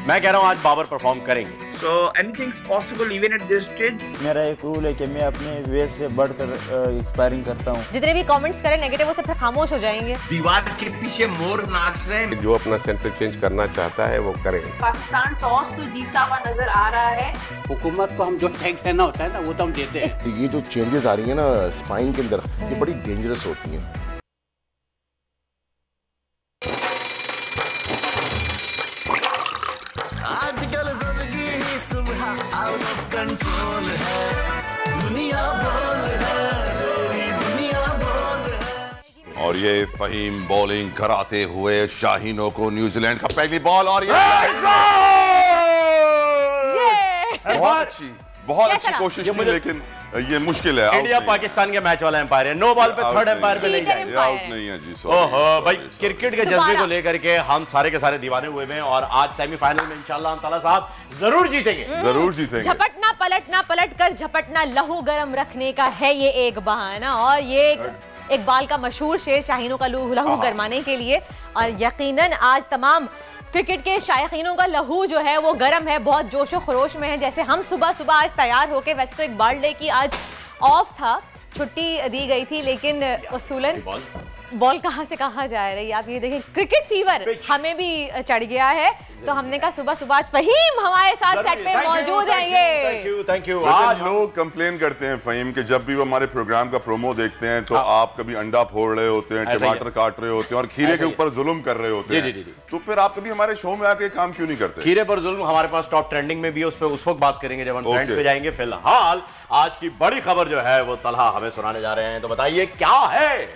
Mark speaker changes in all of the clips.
Speaker 1: मैं कह रहा हूँ आज बाबर परफॉर्म करेंगे।
Speaker 2: So anything's possible even at this stage.
Speaker 3: मेरा एक रूल है कि मैं अपने वेट से बढ़कर एक्सपायरिंग करता हूँ।
Speaker 4: जितने भी कमेंट्स करें नेगेटिव वो सब फिर खामोश हो जाएंगे।
Speaker 2: दीवार के पीछे मोर नाच रहे हैं।
Speaker 5: जो अपना सेंटर चेंज करना चाहता है वो करे।
Speaker 6: पाकिस्तान टॉस तो जीता हुआ नजर आ रहा है।
Speaker 7: हुकूमत को हम जो टैक्स देना होता है ना वो तो हम देते हैं।
Speaker 5: ये जो चेंजेस आ रही है ना स्पाइन के अंदर, ये बड़ी डेंजरस होती हैं।
Speaker 8: और ये फहीम बॉलिंग कराते हुए शाहीनों को न्यूजीलैंड का पहली बॉल और ये बहुत अच्छी कोशिश थी, लेकिन ये मुश्किल है।
Speaker 1: इंडिया पाकिस्तान के मैच वाला एम्पायर है, नो बॉल पे थर्ड एम्पायर पे नहीं जाएंगे,
Speaker 8: आउट नहीं है जी।
Speaker 1: ओहो भाई, क्रिकेट के जज्बे को लेकर के हम सारे के सारे दीवाने हुए हैं और आज सेमीफाइनल में इंशाल्लाह ताला साहब जरूर जीतेंगे,
Speaker 8: जरूर जीतेंगे।
Speaker 4: झपटना पलट कर झपटना लहू गरम रखने का है ये एक बहाना, और ये एक बाल का मशहूर शेर शाहीनों का लहू गरमाने के लिए। और यकीनन आज तमाम क्रिकेट के शायकीनों का लहू जो है वो गर्म है, बहुत जोशो खरोश में है। जैसे हम सुबह सुबह आज तैयार होके, वैसे तो एक बर्थडे की आज ऑफ था, छुट्टी दी गई थी, लेकिन उसूलन बॉल कहाँ से कहाँ जा रही है। आप ये देखें, क्रिकेट फीवर हमें भी चढ़ गया है, तो हमने कहा सुबह सुबह फहीम हमारे साथ सेट पे मौजूद हैं। ये
Speaker 1: थैंक यू।
Speaker 8: आज लोग कंप्लेन करते हैं फहीम के, जब भी वो हमारे प्रोग्राम का प्रोमो देखते हैं तो आप कभी अंडा फोड़ रहे होते हैं, टमाटर काट रहे होते हैं और खीरे के ऊपर जुल्म कर रहे होते हैं, तो फिर आप कभी हमारे शो में आके काम क्यों नहीं करते?
Speaker 1: खीरे पर जुल्म हमारे पास टॉप ट्रेंडिंग में भी है, उस पर उस वक्त बात करेंगे जब हम ट्रेंड्स पे जाएंगे। फिलहाल आज की बड़ी खबर जो है वो तलहा हमें सुनाने जा रहे हैं, तो बताइए क्या है।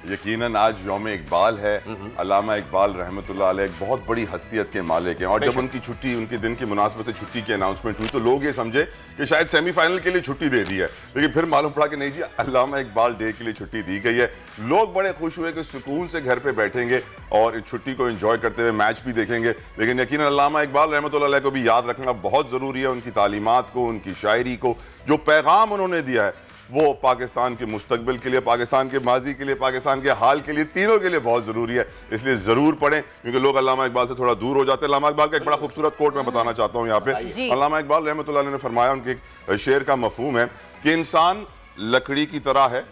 Speaker 8: यकीनन आज यौम इकबाल है। अल्लामा इकबाल रहमतुल्लाह अलैह एक बहुत बड़ी हस्तियत के मालिक हैं, और जब उनकी छुट्टी, उनके दिन की मुनासबत से छुट्टी की अनाउंसमेंट हुई तो लोग ये समझे कि शायद सेमीफाइनल के लिए छुट्टी दे दी है, लेकिन फिर मालूम पड़ा कि नहीं जी, अल्लामा इकबाल डे के लिए छुट्टी दी गई है। लोग बड़े खुश हुए कि सुकून से घर पे बैठेंगे और इस छुट्टी को एंजॉय करते हुए मैच भी देखेंगे। लेकिन यकीनन अल्लामा इकबाल रहमतुल्लाह अलैह को भी याद रखना बहुत ज़रूरी है, उनकी तालीमात को, उनकी शायरी को, जो पैगाम उन्होंने दिया है वो पाकिस्तान के मुस्तकबिल के लिए, पाकिस्तान के माजी के लिए, पाकिस्तान के हाल के लिए, तीनों के लिए बहुत ज़रूरी है। इसलिए ज़रूर पढ़ें, क्योंकि लोग अल्लामा इकबाल से थोड़ा दूर हो जाते हैं। अल्लामा इकबाल का एक बड़ा खूबसूरत कोट मैं बताना चाहता हूँ यहाँ पे। अल्लामा इकबाल रहमतुल्लाह अलैह ने फरमाया, उनके एक शेर का मफहूम है कि इंसान लकड़ी की तरह है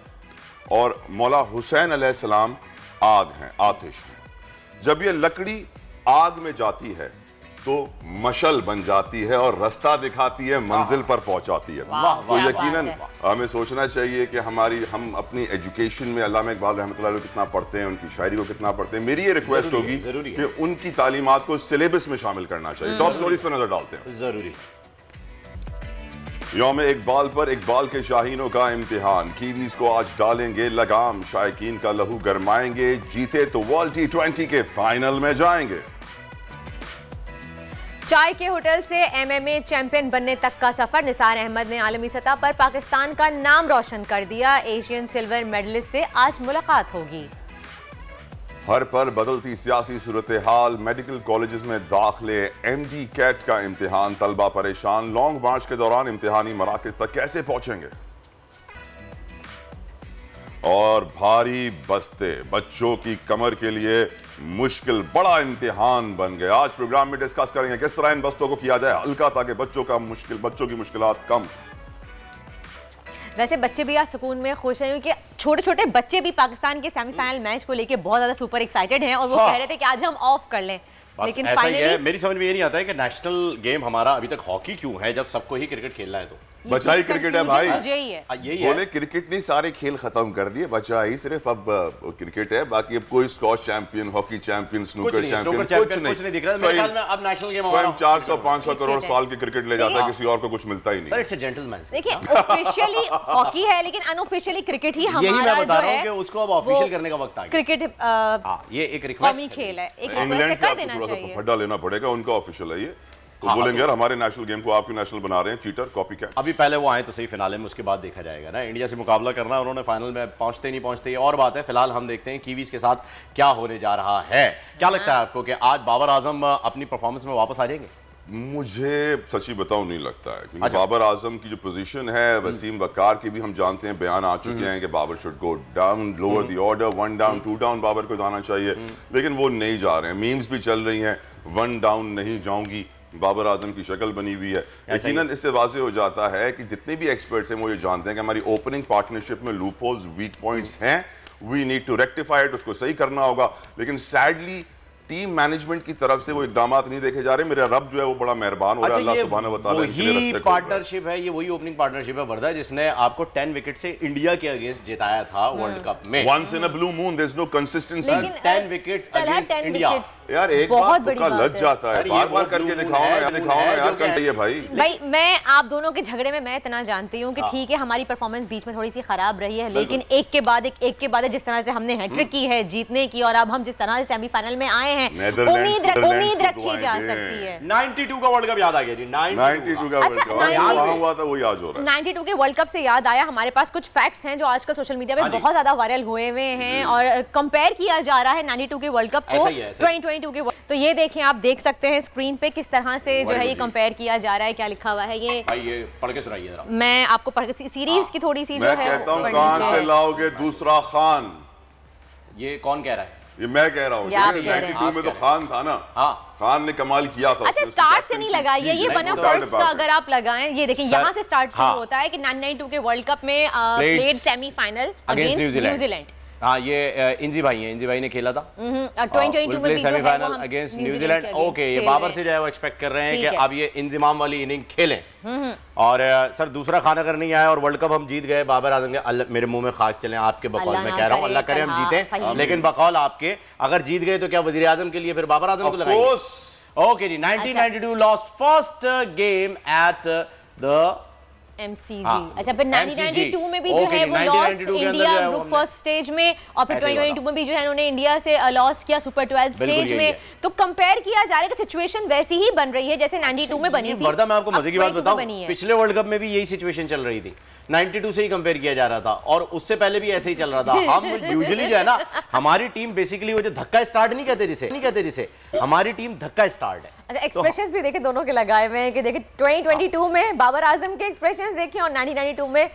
Speaker 8: और मौला हुसैन अलैहिस्सलाम आग हैं, आतिश हैं। जब ये लकड़ी आग में जाती है तो मशल बन जाती है और रास्ता दिखाती है, मंजिल पर पहुंचाती है। तो यकीनन हमें सोचना चाहिए कि हम अपनी एजुकेशन में अल्लामा इकबाल रहमतुल्लाह अलैह कितना पढ़ते हैं, उनकी शायरी को कितना पढ़ते हैं। मेरी ये रिक्वेस्ट होगी कि उनकी तालीमात को सिलेबस में शामिल करना चाहिए। टॉप स्टोरीज पर नजर डालते हैं।
Speaker 1: जरूरी।
Speaker 8: यौम इकबाल पर इकबाल के शाहीनों का इम्तिहान, कीवीज को आज डालेंगे लगाम, शायकीन का लहू गरमाएंगे, जीते तो वर्ल्ड T20 के फाइनल में जाएंगे।
Speaker 4: चाय के होटल से MMA चैंपियन बनने तक का सफर, निसार अहमद ने आलमी सतह पर पाकिस्तान का नाम रोशन कर दिया। एशियन सिल्वर मेडलिस्ट से आज मुलाकात होगी।
Speaker 8: हर पर बदलती सियासी सूरत हाल, मेडिकल कॉलेजेस में दाखिले, MD कैट का इम्तिहान, तलबा परेशान, लॉन्ग मार्च के दौरान इम्तिहानी मराकज तक कैसे पहुंचेंगे। और भारी बस्ते बच्चों की कमर के लिए मुश्किल बड़ा इम्तिहान बन गया। आज प्रोग्राम में डिस्कस करेंगे किस तरह इन बस्तों को किया जाए हल्का, ताकि बच्चों की मुश्किलात कम।
Speaker 4: वैसे बच्चे भी आज सुकून में खुश हैं, क्योंकि छोटे छोटे बच्चे भी पाकिस्तान के सेमीफाइनल मैच को लेके बहुत ज्यादा सुपर एक्साइटेड हैं, और वो कह रहे थे कि आज हम ऑफ कर लें, लेकिन
Speaker 1: ऐसा ही है।
Speaker 4: फाइनली
Speaker 1: मेरी समझ में ये नहीं आता है कि नेशनल गेम हमारा अभी तक हॉकी क्यों है, जब सबको ही क्रिकेट खेलना है। तो
Speaker 8: बचा ही क्रिकेट है भाई,
Speaker 1: यही
Speaker 8: बोले क्रिकेट नहीं, सारे खेल खत्म कर दिए, बचा ही सिर्फ अब क्रिकेट है। बाकी अब कोई squash champion, hockey champion, snooker champion कुछ नहीं
Speaker 1: दिख रहा है। मेरे ख्याल में अब नेशनल गेम
Speaker 8: 400-500 करोड़ साल की क्रिकेट ले जाता है, किसी और को कुछ मिलता ही नहीं।
Speaker 1: Sir, it's a gentleman.
Speaker 4: देखिए, ऑफिशियली हॉकी है, लेकिन अनऑफिशियली क्रिकेट ही हमारा
Speaker 1: यही मैं बता रहा हूं
Speaker 4: कि
Speaker 1: उसको अब ऑफिशियल करने का वक्त आ गया।
Speaker 4: क्रिकेट
Speaker 1: ये एक रिक्वेस्ट
Speaker 4: कौमी खेल है, एक
Speaker 8: इंग्लैंड
Speaker 4: रिक्वेस्ट
Speaker 8: से
Speaker 4: कर
Speaker 8: आपको
Speaker 4: देना
Speaker 8: थोड़ा सा
Speaker 4: चाहिए।
Speaker 8: फड्डा लेना पड़ेगा, उनका ऑफिशियल है ये। तो बोलेंगे यार हमारे नेशनल गेम को आप क्यों नेशनल बना रहे हैं, चीटर, कॉपी कैट।
Speaker 1: अभी पहले वो आए तो सही फिनाले में, उसके बाद देखा जाएगा ना। इंडिया से मुकाबला करना, उन्होंने फाइनल में पहुंचते नहीं पहुंचते, ये और बात है। फिलहाल हम देखते हैं कीवीज के साथ क्या होने जा रहा है। क्या लगता है आपको कि आज बाबर आजम अपनी परफॉर्मेंस में वापस आ जाएंगे?
Speaker 8: मुझे सच्ची बताऊं नहीं लगता है, क्योंकि बाबर आजम की जो पोजीशन है, वसीम वकार की भी हम जानते हैं, बयान आ चुके हैं कि Babar should go down, lower the order, 1 down 2 down Babar को जाना चाहिए, लेकिन वो नहीं जा रहे हैं। मीम्स भी चल रही हैं, 1 डाउन नहीं जाऊंगी, बाबर आजम की शक्ल बनी हुई है। यकीनन इससे वाज़ेह हो जाता है कि जितने भी एक्सपर्ट्स हैं वो ये जानते हैं कि हमारी ओपनिंग पार्टनरशिप में लूप होल्स, वीक पॉइंट्स हैं, we need to rectify it, उसको सही करना होगा। लेकिन सैडली टीम मैनेजमेंट की तरफ से वो इकदाम नहीं देखे जा रहे। मेरा रब जो है वो बड़ा मेहरबान हो रहा है, अल्लाह सुब्हानहू व तआला
Speaker 1: वही पार्टनरशिप है, ये वही ओपनिंग पार्टनरशिप है वर्दा जिसने आपको 10 विकेट से इंडिया के अगेंस्ट जिताया था वर्ल्ड कप में।
Speaker 8: Once in a blue moon, there is no consistency.
Speaker 1: 10 wickets against India,
Speaker 8: यार एक बार तुक्का लग जाता है, बार-बार करके दिखाओ ना यार, कल चाहिए
Speaker 4: भाई। मैं आप दोनों के झगड़े में मैं इतना जानती हूं कि ठीक है हमारी परफॉर्मेंस बीच में थोड़ी सी खराब रही है, लेकिन एक के बाद एक जिस तरह से हमने हैट्रिक की है जीतने की, और अब हम जिस तरह से सेमीफाइनल में आए हैं, उम्मीद रखी जा सकती है।
Speaker 1: 92 का वर्ल्ड कप याद आ गया जी,
Speaker 8: 92 का वर्ल्ड कप वहां हुआ था, वो याद हो रहा है।
Speaker 4: 92 के वर्ल्ड कप से याद आया, हमारे पास कुछ फैक्ट्स हैं जो आजकल सोशल मीडिया पे बहुत ज्यादा वायरल हुए हुए हैं और कंपेयर किया जा रहा है 92 के वर्ल्ड कप को 2022 के। तो ये देखें, आप देख सकते हैं स्क्रीन पे किस तरह से जो है ये कंपेयर किया जा रहा है। क्या लिखा हुआ है ये
Speaker 1: पढ़ के सुनाइए जरा।
Speaker 4: मैं आपको पढ़ के सीरीज की थोड़ी सी जो है
Speaker 8: मैं कहता हूं कहां से लाओगे दूसरा खान।
Speaker 1: ये कौन कह रहा है?
Speaker 8: ये मैं कह रहा हूँ। 92 में तो खान था ना।
Speaker 1: हाँ,
Speaker 8: खान ने कमाल किया था।
Speaker 4: अच्छा, स्टार्ट से नहीं लगाइए, ये वन ऑफ फर्स्ट का अगर आप लगाएं, ये देखिए यहाँ से स्टार्ट शुरू होता है कि 92 के वर्ल्ड कप में प्लेड सेमीफाइनल अगेंस्ट न्यूजीलैंड।
Speaker 1: हाँ, ये इंजी भाई हैं, इंजी भाई ने खेला था
Speaker 4: 2022 में
Speaker 1: सेमीफाइनल अगेंस्ट न्यूजीलैंड। ओके, ये बाबर से जो है वो एक्सपेक्ट कर रहे हैं कि अब ये इंजमाम वाली इनिंग खेलें। और सर दूसरा खाना अगर नहीं आया और वर्ल्ड कप हम जीत गए, बाबर आजम के अल्लाह मेरे मुंह में खाक चले, आपके बकौल में कह रहा हूँ, अल्लाह करे हम जीते, लेकिन बकौल आपके अगर जीत गए तो क्या वजीर आजम के लिए फिर बाबर आजम को लगाएंगे? ओके जी, 1992 lost first game at the
Speaker 4: MCG। अच्छा, फिर 1992 में भी जो है वो lost India group first stage में, और फिर 2022 में भी जो है उन्होंने इंडिया से लॉस किया सुपर 12 स्टेज में। तो कंपेयर किया जा रहा है कि सिचुएशन वैसी ही बन रही है जैसे 92 में बनी थी।
Speaker 1: वर्दा, मैं आपको मजे की बात बताऊं, पिछले वर्ल्ड कप में भी यही सिचुएशन चल रही थी, 92 से ही कंपेयर किया जा रहा था और उससे पहले भी ऐसे ही चल रहा था। हम यूजुअली जो है ना, हमारी टीम बेसिकली वो जो धक्का स्टार्ट नहीं कहते जिसे हमारी टीम धक्का स्टार्ट है।
Speaker 4: अच्छा, एक्सप्रेशंस भी देखे दोनों के लगाए हुए हैं कि देखिए 2022 में बाबर आजम के एक्सप्रेशंस देखिए और 1992 में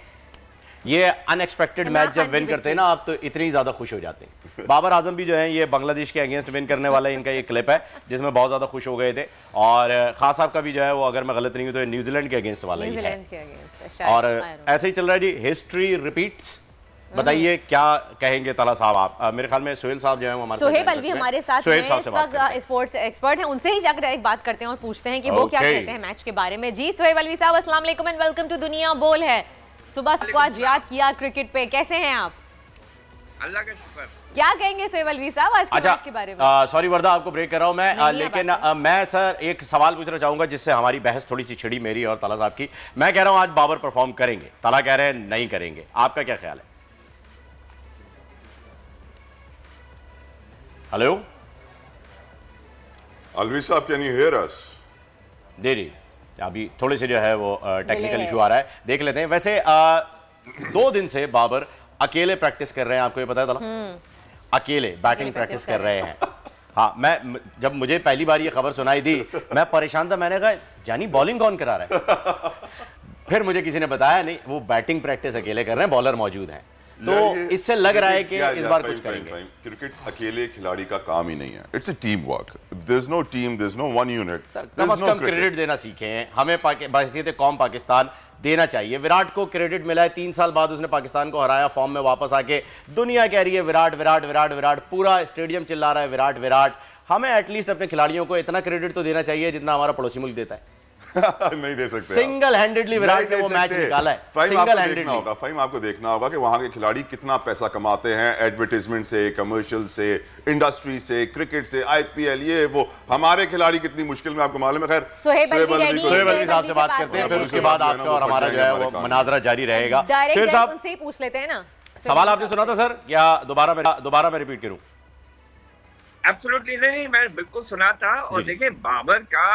Speaker 1: ये अनएक्सपेक्टेड मैच जब विन करते हैं ना आप, तो इतनी ज्यादा खुश हो जाते हैं। बाबर आजम भी जो है ये बांग्लादेश के अगेंस्ट विन करने वाला इनका ये क्लिप है जिसमें बहुत ज्यादा खुश हो गए थे। और खास साहब का भी जो है वो, अगर मैं गलत नहीं हूं तो न्यूजीलैंड के अगेंस्ट वाला ही है। और ऐसे ही चल रहा है जी, हिस्ट्री रिपीट्स। बताइए क्या कहेंगे तला साहब आप? मेरे ख्याल में सोहेल साहब जो है हमारे
Speaker 4: सोहेब अलवी हमारे साथ हैं, स्पोर्ट्स एक्सपर्ट हैं, उनसे ही जाकर एक बात करते हैं और पूछते हैं कि वो क्या कहते हैं मैच के बारे में। जी सोहेब अलवी साहब, अस्सलाम वालेकुम एंड वेलकम टू दुनिया बोल है। सुबह को आज याद किया क्रिकेट पे, कैसे हैं आप?
Speaker 2: अल्लाह का शुक्र।
Speaker 4: क्या कहेंगे सोहेब अलवी साहब आज के मैच के बारे में?
Speaker 1: सॉरी वर्दा, आपको ब्रेक कर रहा हूं मैं, लेकिन मैं सर एक सवाल पूछना चाहूंगा जिससे हमारी बहस थोड़ी सी छिड़ी मेरी और तला साहब की। मैं कह रहा हूं आज बाबर परफॉर्म करेंगे, तला कह रहे हैं नहीं करेंगे, आपका क्या ख्याल है? हेलो
Speaker 8: अलवी साहब, कैन यू हियर अस?
Speaker 1: देरी अभी थोड़े से जो है वो टेक्निकल इशू आ रहा है, देख लेते हैं। वैसे 2 दिन से बाबर अकेले प्रैक्टिस कर रहे हैं, आपको ये पता है तला? अकेले बैटिंग प्रैक्टिस कर रहे हैं। हाँ, मैं जब मुझे पहली बार ये खबर सुनाई दी मैं परेशान था, मैंने कहा जानी बॉलिंग कौन करा रहा है? फिर मुझे किसी ने बताया नहीं, वो बैटिंग प्रैक्टिस अकेले कर रहे हैं, बॉलर मौजूद हैं। तो इससे लग रहा है कि इस बार कुछ करेंगे।
Speaker 8: क्रिकेट अकेले खिलाड़ी का काम ही नहीं है, it's a team work. There is no team, there is no one unit.
Speaker 1: कम से कम क्रेडिट देना सीखें, हमें बहसीयत कौम पाकिस्तान देना चाहिए। विराट को क्रेडिट मिला है, 3 साल बाद उसने पाकिस्तान को हराया, फॉर्म में वापस आके दुनिया कह रही है विराट विराट विराट विराट, पूरा स्टेडियम चिल्ला रहा है विराट विराट। हमें एटलीस्ट अपने खिलाड़ियों को इतना क्रेडिट तो देना चाहिए जितना हमारा पड़ोसी मुल्क देता है।
Speaker 8: नहीं दे सकते।
Speaker 1: सिंगल हैंडेडली विराट ने वो मैच निकाला है। सिंगल हैंडेडली होगा।
Speaker 8: फाइम आपको देखना होगा कि वहां के खिलाड़ी कितना पैसा कमाते हैं, एडवर्टाइजमेंट से, कमर्शियल से, इंडस्ट्री से, क्रिकेट से, आईपीएल, ये वो। हमारे खिलाड़ी कितनी मुश्किल में आपको मालूम है। खैर
Speaker 4: सोहेब अलवी
Speaker 1: साहब से बात करते हैं, फिर उसके बाद आपका और हमारा जो है वो मुनाजरा जारी रहेगा।
Speaker 4: शेर साहब उनसे ही पूछ लेते हैं ना।
Speaker 1: सवाल आपने सुना था सर, क्या दोबारा मैं रिपीट करूं?
Speaker 2: एब्सोल्युटली नहीं, मैं बिल्कुल सुना था। और देखिए बाबर का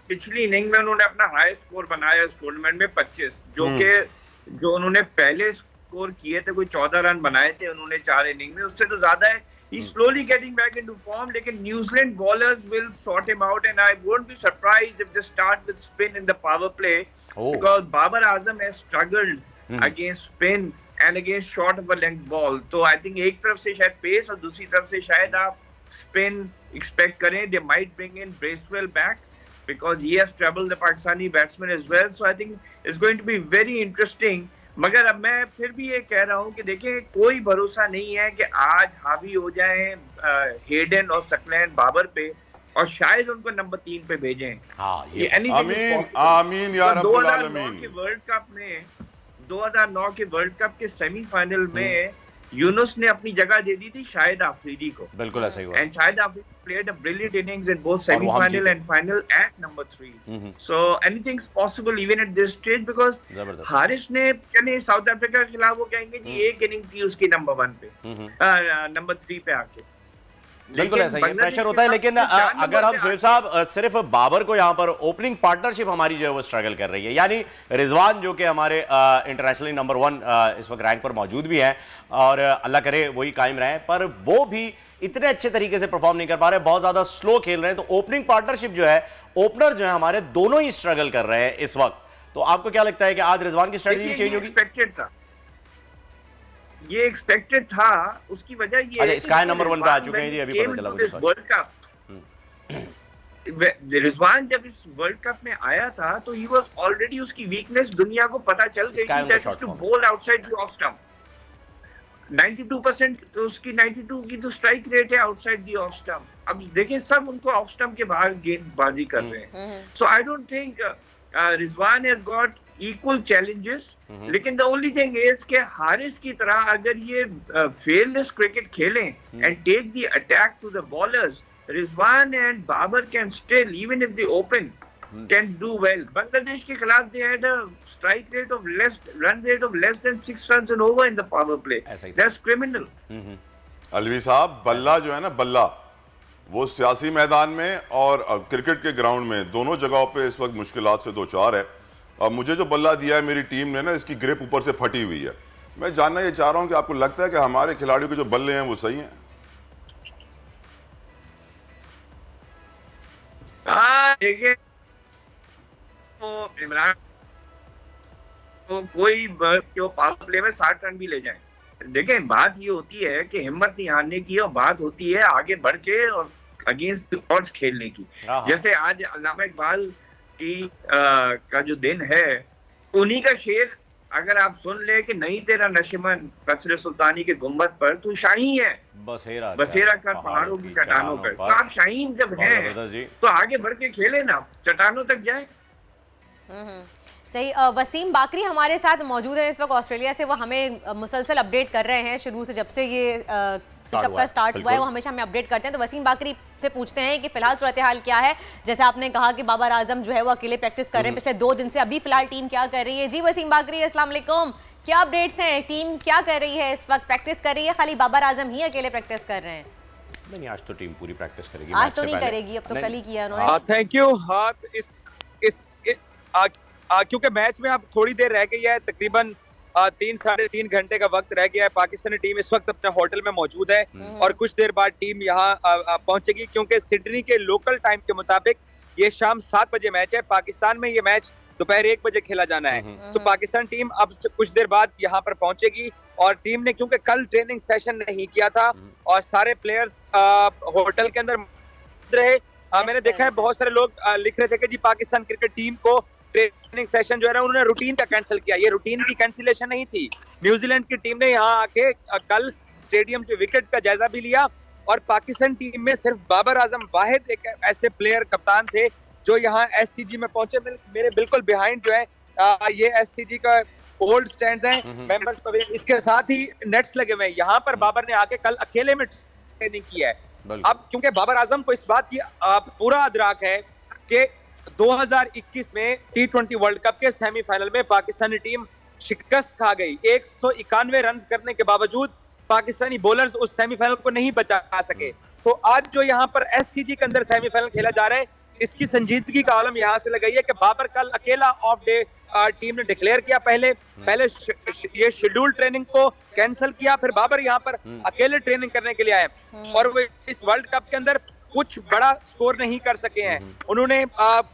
Speaker 2: पिछली इनिंग में उन्होंने अपना हाई स्कोर बनाया इस टूर्नामेंट में 25, जो उन्होंने पहले स्कोर किए थे, कोई 14 रन बनाए थे उन्होंने 4 इनिंग में, उससे तो ज्यादा है। He slowly getting back into form, लेकिन New Zealand bowlers will sort him out and I won't be surprised if they start with spin in the power play, because Babar Azam has struggled against spin and against short of a length ball. तो I think एक तरफ से शायद pace और दूसरी तरफ से शायद आप स्पिन एक्सपेक्ट करें। They might bring in Bracewell back, because he has troubled the Pakistani batsmen as well. So I think it's going to be very interesting. मगर अब मैं फिर भी ये कह रहा हूँ कि देखिए कोई भरोसा नहीं है कि आज हावी हो जाए हेडन और सकलैन बाबर पे और शायद उनको नंबर 3 पे भेजें।
Speaker 8: आमीन या रब्बुल आलमीन।
Speaker 2: 2009 के वर्ल्ड कप के सेमीफाइनल में यूनुस ने अपनी जगह दे दी थी शाहिद आफरीदी को।
Speaker 1: बिल्कुल ऐसा ही हुआ।
Speaker 2: And Shahid Afridi played a brilliant innings in both semi-final and final at number 3. So anything's possible even at this stage because Haris ने चले साउथ अफ्रीका के खिलाफ वो कहेंगे जी एक इनिंग थी उसकी नंबर 1 पे नंबर 3 पे आके।
Speaker 1: बिल्कुल ऐसा ही प्रेशर होता है। लेकिन अगर हम शोएब साहब सिर्फ बाबर को यहाँ पर ओपनिंग पार्टनरशिप हमारी जो है वो स्ट्रगल कर रही है, यानी रिजवान जो कि हमारे इंटरनेशनली नंबर 1 इस वक्त रैंक पर मौजूद भी है और अल्लाह करे वही कायम रहे, पर वो भी इतने अच्छे तरीके से परफॉर्म नहीं कर पा रहे, बहुत ज्यादा स्लो खेल रहे हैं। तो ओपनिंग पार्टनरशिप जो है, ओपनर जो है हमारे दोनों ही स्ट्रगल कर रहे हैं इस वक्त। तो आपको क्या लगता है कि आज रिजवान की स्ट्रेटजी चेंज होगी?
Speaker 2: ये एक्सपेक्टेड था, उसकी वजह ये
Speaker 1: है स्काई नंबर 1 पे आ चुके हैं जी, अभी पता चला मुझे।
Speaker 2: वर्ल्ड कप रिजवान जब इस वर्ल्ड कप में आया था तो ही वाज ऑलरेडी, उसकी वीकनेस दुनिया को पता चल गई थी, that is to ball outside the off stump. 92% तो उसकी 92 की तो स्ट्राइक रेट है आउटसाइड दी ऑफ स्टंप। अब देखें सब उनको ऑफ स्टंप के बाहर गेंदबाजी कर रहे हैं। So I don't think Rizwan has got equal challenges, लेकिन द ओनली थिंग इज कि हारिस की तरह अगर ये फेयरलेस क्रिकेट खेलें and take the attack to the bowlers, Rizwan and Babar can still even if they open can do well. Bangladesh के खिलाफ they had a strike rate of run rate of less than 6 runs and over in the power play. That's criminal.
Speaker 8: Alvi साहब, बल्ला जो है ना, बल्ला वो सियासी मैदान में और क्रिकेट के ग्राउंड में दोनों जगहों पे इस वक्त मुश्किलात से दो चार है। अब मुझे जो बल्ला दिया है मेरी टीम ने ना, इसकी ग्रिप ऊपर से फटी हुई है। मैं जानना ये चाह रहा हूँ कि आपको लगता है कि हमारे खिलाड़ियों के जो बल्ले हैं वो सही हैं?
Speaker 2: देखिए इमरान तो कोई पावर प्ले में 60 रन भी ले जाए। देखें बात ये होती है कि हिम्मत नहीं हारने की, और बात होती है आगे बढ़ के और अगेंस्ट ऑड्स खेलने की। जैसे आज अल्लामा इकबाल की का जो दिन है, उन्हीं का शेर अगर आप सुन ले कि नहीं तेरा नशमन कसरे सुल्तानी के गुंबद पर तू शाही है, बसेरा कर पहाड़ों की चट्टानों पर। तो आप शाहीन जब हैं तो आगे बढ़ के खेले ना, चट्टानों तक जाए।
Speaker 4: सही। वसीम बाकरी हमारे साथ मौजूद है इस वक्त ऑस्ट्रेलिया से। वो हमें मुसलसल अपडेट कर रहे हैं शुरू से, जब से ये कप का स्टार्ट हुआ है वो हमेशा हमें अपडेट करते हैं। तो वसीम बाकरी से पूछते हैं कि फिलहाल सूरत हाल क्या है। जैसे आपने कहा कि बाबर आजम जो है वो अकेले प्रैक्टिस कर रहे हैं पिछले 2 दिन से, अभी फिलहाल टीम क्या कर रही है? जी वसीम बाकरी, अस्सलाम वालेकुम, क्या अपडेट्स हैं? टीम क्या कर रही है इस वक्त? प्रैक्टिस कर रही है, खाली बाबर आजम ही अकेले प्रैक्टिस कर रहे हैं?
Speaker 1: नहीं, आज तो टीम पूरी प्रैक्टिस करेगी।
Speaker 4: आज तो नहीं करेगी, अब तो कल ही किया उन्होंने।
Speaker 9: Thank you. हाँ, क्योंकि मैच में अब थोड़ी देर रह गई है, तकरीबन 3 साढ़े 3 घंटे का वक्त रह गया है। पाकिस्तानी टीम इस वक्त अपने होटल में मौजूद है और कुछ देर बाद टीम यहाँ पहुंचेगी, क्योंकि सिडनी के लोकल टाइम के मुताबिक ये शाम 7 बजे मैच है। पाकिस्तान में ये मैच दोपहर 1 बजे खेला जाना है। तो पाकिस्तान टीम अब कुछ देर बाद यहाँ पर पहुंचेगी और टीम ने क्योंकि कल ट्रेनिंग सेशन नहीं किया था और सारे प्लेयर्स होटल के अंदर रहे, मैंने देखा है बहुत सारे लोग लिख रहे थे कि जी पाकिस्तान क्रिकेट टीम को ट्रेनिंग सेशन जो है ना उन्होंने रूटीन का कैंसिल किया। ये रूटीन की कैंसिलेशन नहीं थी। न्यूजीलैंड की टीम ने यहाँ आके कल स्टेडियम के विकेट का जायजा भी लिया और पाकिस्तान टीम में सिर्फ बाबर आजम वाहिद एक ऐसे प्लेयर कप्तान थे जो यहाँ एससीजी में पहुंचे। मेरे बिल्कुल बिहाइंड जो है ये एससीजी का ओल्ड स्टैंड है, मेंबर्स पवेलियन, इसके साथ ही नेट्स लगे हुए हैं। यहाँ पर बाबर ने आके कल अकेले में ट्रेनिंग की है। अब क्योंकि बाबर आजम को इस बात की पूरा अदराक है कि 2021 में T20 वर्ल्ड कप के सेमीफाइनल में पाकिस्तानी टीम शिकस्त खा गई। 191 रन करने के बावजूद पाकिस्तानी बॉलर्स उस सेमीफाइनल को नहीं बचा सके। तो आज जो यहाँ पर एससीजी के अंदर सेमीफाइनल खेला जा रहा है, इसकी संजीदगी का आलम यहाँ से लगाई है कि बाबर कल अकेला ऑफ डे टीम ने डिक्लेयर किया। पहले ये शेड्यूल ट्रेनिंग को कैंसिल किया, फिर बाबर यहाँ पर अकेले ट्रेनिंग करने के लिए आए और वो इस वर्ल्ड कप के अंदर कुछ बड़ा स्कोर नहीं कर सके हैं। उन्होंने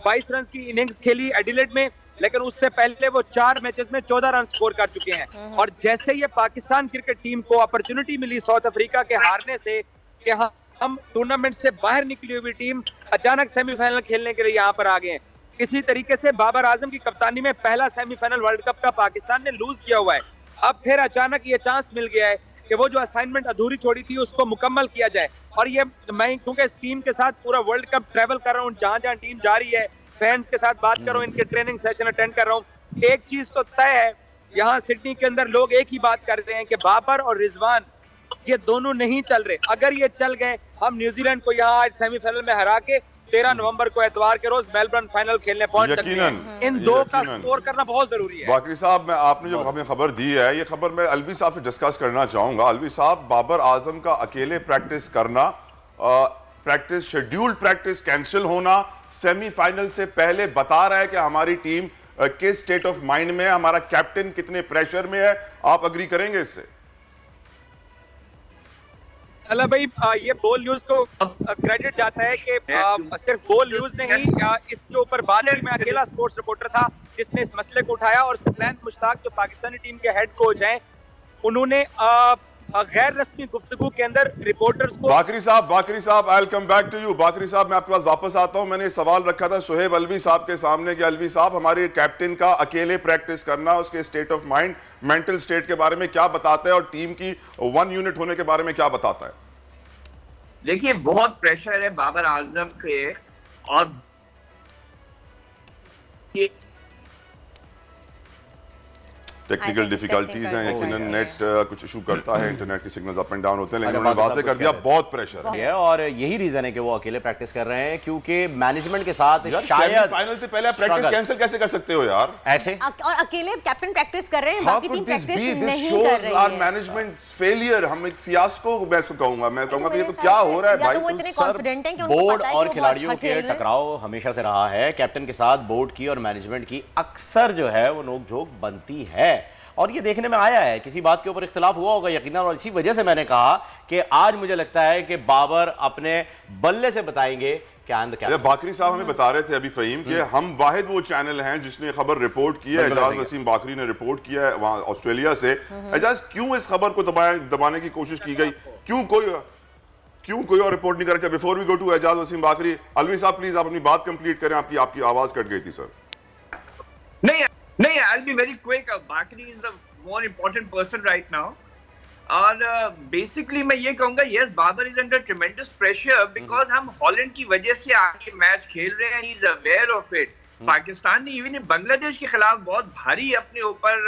Speaker 9: 22 रन की इनिंग्स खेली एडिलेड में, लेकिन उससे पहले वो 4 मैचेस में 14 रन स्कोर कर चुके हैं। और जैसे ये पाकिस्तान क्रिकेट टीम को अपॉर्चुनिटी मिली साउथ अफ्रीका के हारने से कि हम टूर्नामेंट से बाहर निकली हुई टीम अचानक सेमीफाइनल खेलने के लिए यहाँ पर आ गए हैं। इसी तरीके से बाबर आजम की कप्तानी में पहला सेमीफाइनल वर्ल्ड कप का पाकिस्तान ने लूज किया हुआ है। अब फिर अचानक ये चांस मिल गया है कि वो जो असाइनमेंट अधूरी छोड़ी थी उसको मुकम्मल किया जाए। और ये मैं क्योंकि इस टीम के साथ पूरा वर्ल्ड कप ट्रैवल कर रहा हूँ, जहाँ जहाँ टीम जा रही है, फैंस के साथ बात कर रहा हूँ, इनके ट्रेनिंग सेशन अटेंड कर रहा हूँ, एक चीज तो तय है, यहाँ सिडनी के अंदर लोग एक ही बात कर रहे हैं कि बाबर और रिजवान ये दोनों नहीं चल रहे। अगर ये चल गए, हम न्यूजीलैंड को यहाँ आज सेमीफाइनल में हरा के 13 नवंबर को एतवार के रोज मेलबर्न फाइनल खेलने पहुंच सकते हैं। इन दो का स्कोर करना बहुत जरूरी है।
Speaker 8: बाकरी साहब, मैं आपने जो हमें खबर दी है, ये खबर मैं अलवी साहब से डिस्कस करना चाहूंगा। अलवी साहब, बाबर आजम का अकेले प्रैक्टिस करना, प्रैक्टिस शेड्यूल्ड प्रैक्टिस कैंसिल होना सेमीफाइनल से पहले बता रहा है कि हमारी टीम किस स्टेट ऑफ माइंड में है, हमारा कैप्टन कितने प्रेशर में है। आप अग्री करेंगे इससे?
Speaker 9: अल्लाह भाई, ये बोल न्यूज को क्रेडिट जाता है कि सिर्फ बोल न्यूज नहीं, इसके ऊपर बाद में अकेला स्पोर्ट्स रिपोर्टर था जिसने इस मसले को उठाया। और सकलैन मुश्ताक जो पाकिस्तानी टीम के हेड कोच हैं, उन्होंने गैर रस्मी गुफ्तगू के अंदर रिपोर्टर्स को।
Speaker 8: बाकरी साहब, I will come back to you. Baqri साहब, मैं आपके पास वापस आता हूं। मैंने सवाल रखा था सुहेब अलवी साहब के सामने कि अलवी साहब, हमारे कैप्टन का अकेले प्रैक्टिस करना, उसके state of mind, mental state के बारे में क्या बताता है और टीम की वन यूनिट होने के बारे में क्या बताता है?
Speaker 2: देखिए, बहुत प्रेशर है बाबर आजम पे, और
Speaker 8: टेक्निकल डिफिकल्टीज हैं, यकीनन नेट कुछ इशू करता है, इंटरनेट के सिग्नल्स अप एंड डाउन होते हैं, लेकिन उन्होंने वाज़ेह कर दिया बहुत प्रेशर है।
Speaker 1: और यही रीजन है कि वो अकेले प्रैक्टिस कर रहे हैं, क्योंकि मैनेजमेंट के साथ शायद
Speaker 8: फाइनल से पहले प्रैक्टिस कैंसिल कैसे कर सकते हो यार
Speaker 1: ऐसे?
Speaker 4: और अकेले कैप्टन प्रैक्टिस कर रहे हैं, बाकी टीम प्रैक्टिस नहीं कर रही है।
Speaker 8: मैनेजमेंट फेलियर, हम एक फियास्को मैं इसको कहूंगा, मैं कहूंगा कि ये तो क्या हो रहा है भाई।
Speaker 4: वो इतने कॉन्फिडेंट हैं कि उनको
Speaker 1: बोर्ड
Speaker 4: पता है
Speaker 1: और
Speaker 4: कि वो
Speaker 1: खिलाड़ियों
Speaker 4: अच्छा
Speaker 1: के
Speaker 4: खेल रहे हैं।
Speaker 1: टकराव हमेशा से रहा है, कैप्टन के साथ बोर्ड की और मैनेजमेंट की अक्सर जो है वो नोकझोंक बनती है, और ये देखने में आया है। किसी बात के ऊपर इख्तिलाफ हुआ होगा यकीनन, और इसी वजह से मैंने कहा कि आज मुझे लगता है कि बाबर अपने बल्ले से बताएंगे क्या।
Speaker 8: बाकरी साहब हमें बता रहे थे अभी फ़हीम कि हम वाहिद वो चैनल हैं जिसने खबर रिपोर्ट की है, एजाज वसीम बाकरी ने रिपोर्ट किया है वहां ऑस्ट्रेलिया से। एजाज, क्यों इस खबर को दबाने की कोशिश की गई? क्यों कोई और रिपोर्ट नहीं करा? Before we go to Ejaz Waseem Baqri, Alvi साहब प्लीज आप अपनी बात कंप्लीट करें, आपकी आवाज कट गई थी सर।
Speaker 2: नहीं, I'll be very quick. Bakri is the more important person right now. और बेसिकली मैं ये कहूंगा, yes, Babar is under tremendous pressure because हम हॉलैंड की वजह से आगे मैच खेल रहे हैं, he is aware of it. Pakistan ने इवन बांग्लादेश के खिलाफ बहुत भारी अपने ऊपर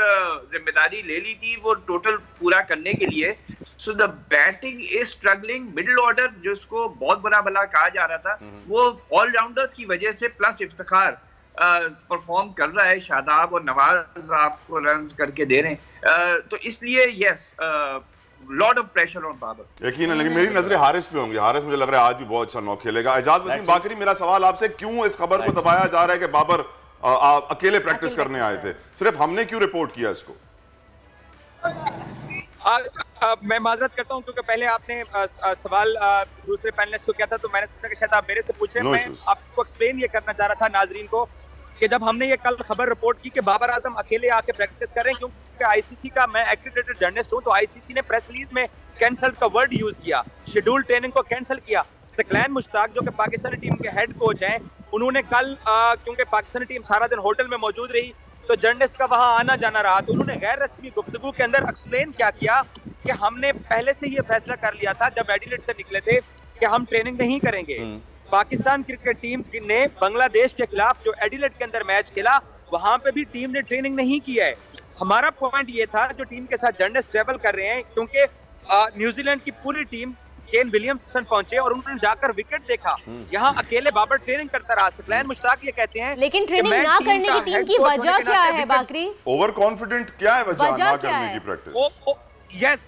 Speaker 2: जिम्मेदारी ले ली थी वो टोटल पूरा करने के लिए। So the batting is struggling, middle order जिसको बहुत बुरा भला कहा जा रहा था, वो ऑलराउंडर्स की वजह से प्लस इफ्तिखार परफॉर्म कर रहा है। शादाब और नवाज आपको रन करके दे रहे हैं, तो इसलिए yes, lot of pressure on Babar.
Speaker 8: यकीन है, लेकिन मेरी नजरें हारिस पे होंगी। हारिस मुझे लग रहा है आज भी बहुत अच्छा नॉक खेलेगा। एजाज वसीम बाकरी, मेरा सवाल आपसे, क्यों इस खबर को दबाया जा रहा है कि बाबर अकेले प्रैक्टिस करने आए थे? सिर्फ हमने क्यों रिपोर्ट किया इसको?
Speaker 9: मैं माजरत करता हूं क्योंकि पहले आपने सवाल दूसरे पैनलिस्ट को किया था, तो मैंने सोचा कि शायद आप मेरे से पूछें। मैं आपको एक्सप्लेन ये करना चाह रहा था नाजरीन को कि जब हमने ये कल खबर रिपोर्ट की कि बाबर आजम अकेले आके प्रैक्टिस कर रहे हैं, क्योंकि आईसीसी का मैं एक्रेडिटेड जर्नलिस्ट हूं, तो आईसीसी ने प्रेस रिलीज में कैंसल का वर्ड यूज किया, शेड्यूल ट्रेनिंग को कैंसिल किया। सकलैन मुश्ताक जो कि पाकिस्तानी टीम के हेड कोच हैं, उन्होंने कल क्योंकि पाकिस्तानी टीम सारा दिन होटल में मौजूद रही तो जर्नलिस्ट का वहां आना जाना रहा, तो उन्होंने गैर रस्मी गुफ्तगू के अंदर एक्सप्लेन क्या किया कि हमने पहले से ये फैसला कर लिया था जब एडिलेड से निकले थे कि हम ट्रेनिंग नहीं करेंगे। पाकिस्तान क्रिकेट टीम ने बांग्लादेश के खिलाफ जो एडिलेड के अंदर मैच खेला, वहां पे भी टीम ने ट्रेनिंग नहीं किया है। हमारा पॉइंट ये था, जो टीम के साथ जर्नलिस्ट ट्रेवल कर रहे हैं, क्योंकि न्यूजीलैंड की पूरी टीम केन विलियमसन पहुंचे और उन्होंने जाकर विकेट देखा, यहाँ अकेले बाबर ट्रेनिंग करता रहा। सकलैन मुश्ताक ये कहते हैं,
Speaker 4: लेकिन ट्रेनिंग ना करने की टीम की वजह क्या है बाकरी?
Speaker 8: ओवर कॉन्फिडेंट क्या है वजह ना करने की प्रैक्टिस?
Speaker 9: यस,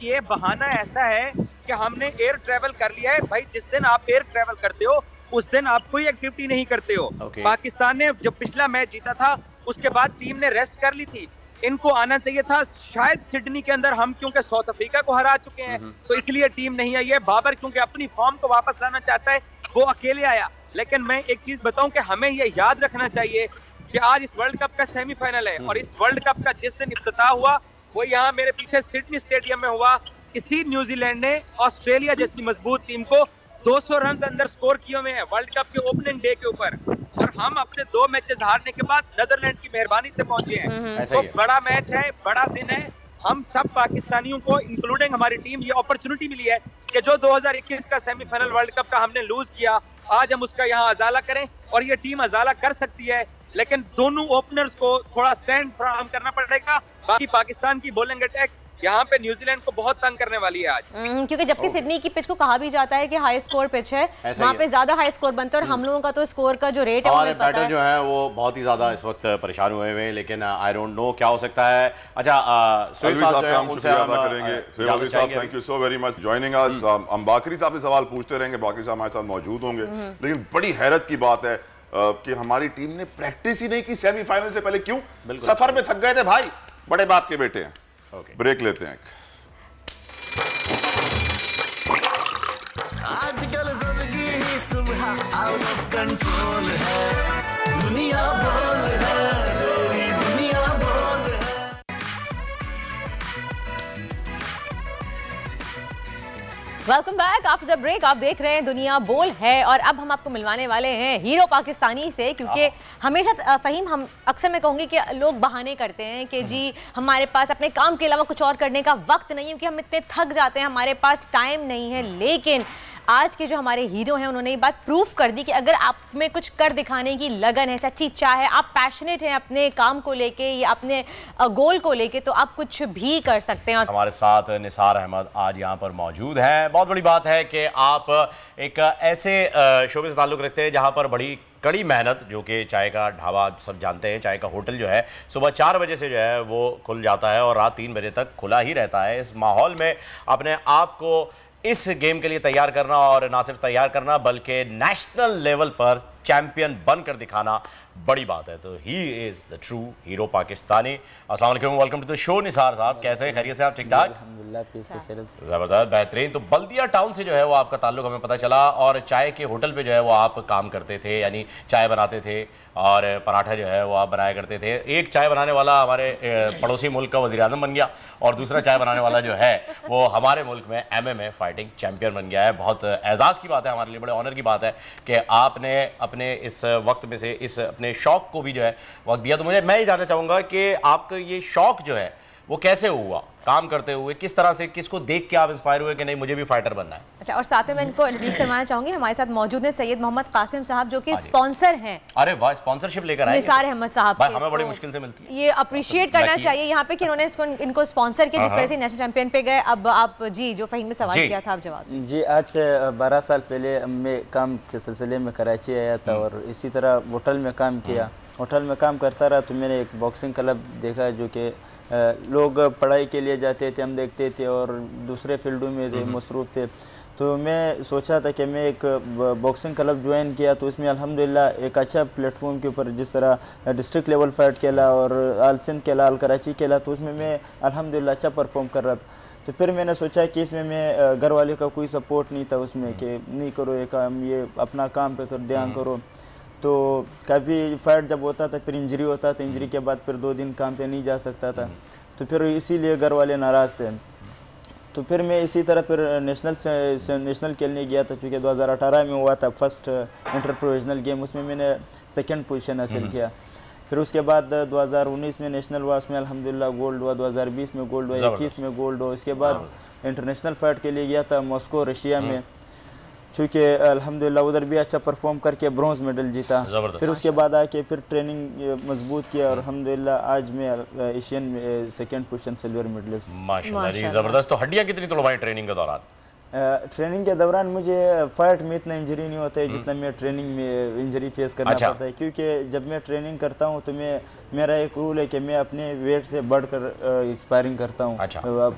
Speaker 9: ये बहाना ऐसा है कि हमने एयर ट्रेवल कर लिया है। भाई, जिस दिन आप एयर ट्रेवल करते हो उस दिन आप कोई एक्टिविटी नहीं करते हो। पाकिस्तान ने जब पिछला मैच जीता था उसके बाद टीम ने रेस्ट कर ली थी। इनको आना चाहिए था शायद सिडनी के अंदर, हम क्योंकि साउथ अफ्रीका को हरा चुके हैं तो इसलिए टीम नहीं आई है। बाबर क्योंकि अपनी फॉर्म को वापस लाना चाहता है, वो अकेले आया। लेकिन मैं एक चीज बताऊं कि हमें ये याद रखना चाहिए कि आज इस वर्ल्ड कप का सेमीफाइनल है और इस वर्ल्ड कप का जिस दिन इफ्तिताह हुआ वो यहाँ मेरे पीछे सिडनी स्टेडियम में हुआ। इसी न्यूजीलैंड ने ऑस्ट्रेलिया जैसी मजबूत टीम को 200 रन अंदर स्कोर किए हुए हैं वर्ल्ड कप के ओपनिंग डे के ऊपर, और हम अपने 2 मैचेस हारने के बाद नीदरलैंड की मेहरबानी से पहुंचे हैं। तो बड़ा मैच है, बड़ा दिन है। हम सब पाकिस्तानियों को इंक्लूडिंग हमारी टीम ये अपॉर्चुनिटी मिली है कि जो 2021 का सेमीफाइनल वर्ल्ड कप का हमने लूज किया, आज हम उसका यहाँ अजाला करें, और ये टीम अजाला कर सकती है। लेकिन दोनों ओपनर्स को थोड़ा स्टैंड फराहम करना पड़ेगा। बाकी पाकिस्तान की बॉलिंग अटैक यहाँ पे न्यूजीलैंड को बहुत तंग करने वाली है आज,
Speaker 4: क्योंकि जबकि सिडनी की पिच को कहा भी जाता है कि हाई स्कोर पिच है, वहाँ पे ज्यादा हाई स्कोर बनता है, और हम लोगों का तो स्कोर का जो रेट है
Speaker 1: हमारे बैटर जो है वो बहुत ही ज्यादा इस वक्त परेशान हुए हैं, लेकिन आई डोंट नो क्या हो सकता है। अच्छा,
Speaker 8: सुहेल साहब का हम शुक्रिया अदा करेंगे। सुहेल साहब, thank you so very much joining us. हम बाकरी साहब से सवाल पूछते रहेंगे, बाकरी साहब हमारे साथ मौजूद होंगे, लेकिन बड़ी हैरत की बात है कि हमारी टीम ने प्रैक्टिस ही नहीं की सेमीफाइनल से पहले। क्यों? सफर में थक गए थे भाई, बड़े बाप के बेटे हैं। ब्रेक लेते हैं।
Speaker 10: आजकल जिंदगी ही सुबह आउट ऑफ कंट्रोल है, दुनिया बोल है, मेरी दुनिया बोल है।
Speaker 4: Welcome back after the break. आप देख रहे हैं दुनिया बोल है, और अब हम आपको मिलवाने वाले हैं हीरो पाकिस्तानी से, क्योंकि हमेशा फहीम, हम अक्सर मैं कहूँगी कि लोग बहाने करते हैं कि जी हमारे पास अपने काम के अलावा कुछ और करने का वक्त नहीं है, क्योंकि हम इतने थक जाते हैं, हमारे पास टाइम नहीं है। लेकिन आज के जो हमारे हीरो हैं उन्होंने ये बात प्रूफ कर दी कि अगर आप में कुछ कर दिखाने की लगन है, सच्ची चाह है, आप पैशनेट हैं अपने काम को लेके या अपने गोल को लेके, तो आप कुछ भी कर सकते हैं। और
Speaker 1: हमारे साथ निसार अहमद आज यहाँ पर मौजूद हैं। बहुत बड़ी बात है कि आप एक ऐसे शोबे से ताल्लुक़ रखते हैं जहाँ पर बड़ी कड़ी मेहनत, जो कि चाय का ढाबा सब जानते हैं, चाय का होटल जो है सुबह 4 बजे से जो है वो खुल जाता है और रात 3 बजे तक खुला ही रहता है। इस माहौल में अपने आप को इस गेम के लिए तैयार करना, और ना सिर्फ तैयार करना बल्कि नेशनल लेवल पर चैंपियन बनकर दिखाना बड़ी बात है। तो he is the true hero Pakistani. अस्सलाम वालेकुम, welcome to the show. Nisar साहब, कैसे हैं? खैरियत से आप? ठीक ठाक,
Speaker 3: अल्हम्दुलिल्लाह।
Speaker 1: ज़बरदस्त, बेहतरीन। तो बल्दिया टाउन से जो है वो आपका ताल्लुक हमें पता चला, और चाय के होटल पे जो है वो आप काम करते थे, यानी चाय बनाते थे और पराठा जो है वो आप बनाया करते थे। एक चाय बनाने वाला हमारे पड़ोसी मुल्क का वज़ीर-ए-आज़म बन गया, और दूसरा चाय बनाने वाला जो है वो हमारे मुल्क में MMA फाइटिंग चैम्पियन बन गया है। बहुत एजाज़ की बात है, हमारे लिए बड़े ऑनर की बात है कि आपने अपने इस वक्त में से इस अपने शौक़ को भी जो है वक्त दिया। तो मैं ये जानना चाहूँगा कि आपका ये शौक़ जो है वो कैसे हुआ काम करते हुए, किस तरह से, किसको देख के आप इंस्पायर हुए कि नहीं मुझे भी फाइटर बनना है?
Speaker 4: अच्छा, और साथ में मैं इनको इंट्रोड्यूस करवाना चाहूंगी, हमारे साथ मौजूद हैं सैयद मोहम्मद कासिम साहब, जो कि स्पॉन्सर हैं।
Speaker 1: अरे वाह, स्पॉन्सरशिप लेकर आए
Speaker 4: निसार अहमद साहब,
Speaker 1: भाई हमें बड़ी मुश्किल से मिलती है।
Speaker 4: ये अप्रिशिएट करना चाहिए यहाँ पे कि उन्होंने इनको स्पॉन्सर किया, जिस वजह से नेशनल चैंपियन पे गए। अब आप जी जो फहीम ने सवाल किया था, आप जवाब।
Speaker 3: जी, आज से 12 साल पहले मैं काम के सिलसिले में कराची आया था, और इसी तरह होटल में काम किया। होटल में काम करता रहा तो मैंने एक बॉक्सिंग क्लब देखा, जो कि लोग पढ़ाई के लिए जाते थे, हम देखते थे, और दूसरे फील्डों में थे, मसरूफ़ थे। तो मैं सोचा था कि मैं एक बॉक्सिंग क्लब ज्वाइन किया, तो इसमें अल्हम्दुलिल्लाह एक अच्छा प्लेटफॉर्म के ऊपर, जिस तरह डिस्ट्रिक्ट लेवल फाइट खेला और आल सिंध खेला, आल कराची खेला, तो उसमें मैं अल्हम्दुलिल्लाह अच्छा परफॉर्म कर रहा था। तो फिर मैंने सोचा कि इसमें मैं घर वाले का कोई सपोर्ट नहीं था उसमें, कि नहीं करो ये काम, ये अपना काम पे तो ध्यान करो। तो कभी फाइट जब होता था फिर इंजरी होता था, इंजरी के बाद फिर 2 दिन काम पे नहीं जा सकता था, तो फिर इसीलिए घर वाले नाराज़ थे। तो फिर मैं इसी तरह फिर नेशनल खेलने गया था, क्योंकि 2018 में हुआ था फर्स्ट इंटर प्रोविजनल गेम, उसमें मैंने 2nd पोजीशन हासिल किया। फिर उसके बाद 2019 में नेशनल हुआ, उसमें अल्हम्दुलिल्लाह गोल्ड हुआ, 2020 में गोल्ड हुआ, 21 में गोल्ड हुआ। उसके बाद इंटरनेशनल फाइट के लिए गया था मॉस्को, रशिया में, चूँकि अल्हम्दुलिल्लाह उधर भी अच्छा परफॉर्म करके ब्रॉन्ज मेडल जीता। फिर उसके बाद आके फिर ट्रेनिंग मजबूत किया, और अल्हम्दुलिल्लाह आज मैं एशियन में 2nd पोजीशन सिल्वर मेडलिस्ट।
Speaker 1: माशाल्लाह जी, ज़बरदस्त। तो हड्डियाँ कितनी तोड़वाई ट्रेनिंग के दौरान?
Speaker 3: ट्रेनिंग के दौरान मुझे फाइट में इतना इंजरी नहीं होता है जितना मैं ट्रेनिंग में इंजरी फेस करना पड़ता है, क्योंकि जब मैं ट्रेनिंग करता हूँ तो मेरा एक रूल है कि मैं अपने वेट से बढ़कर स्पायरिंग करता हूँ।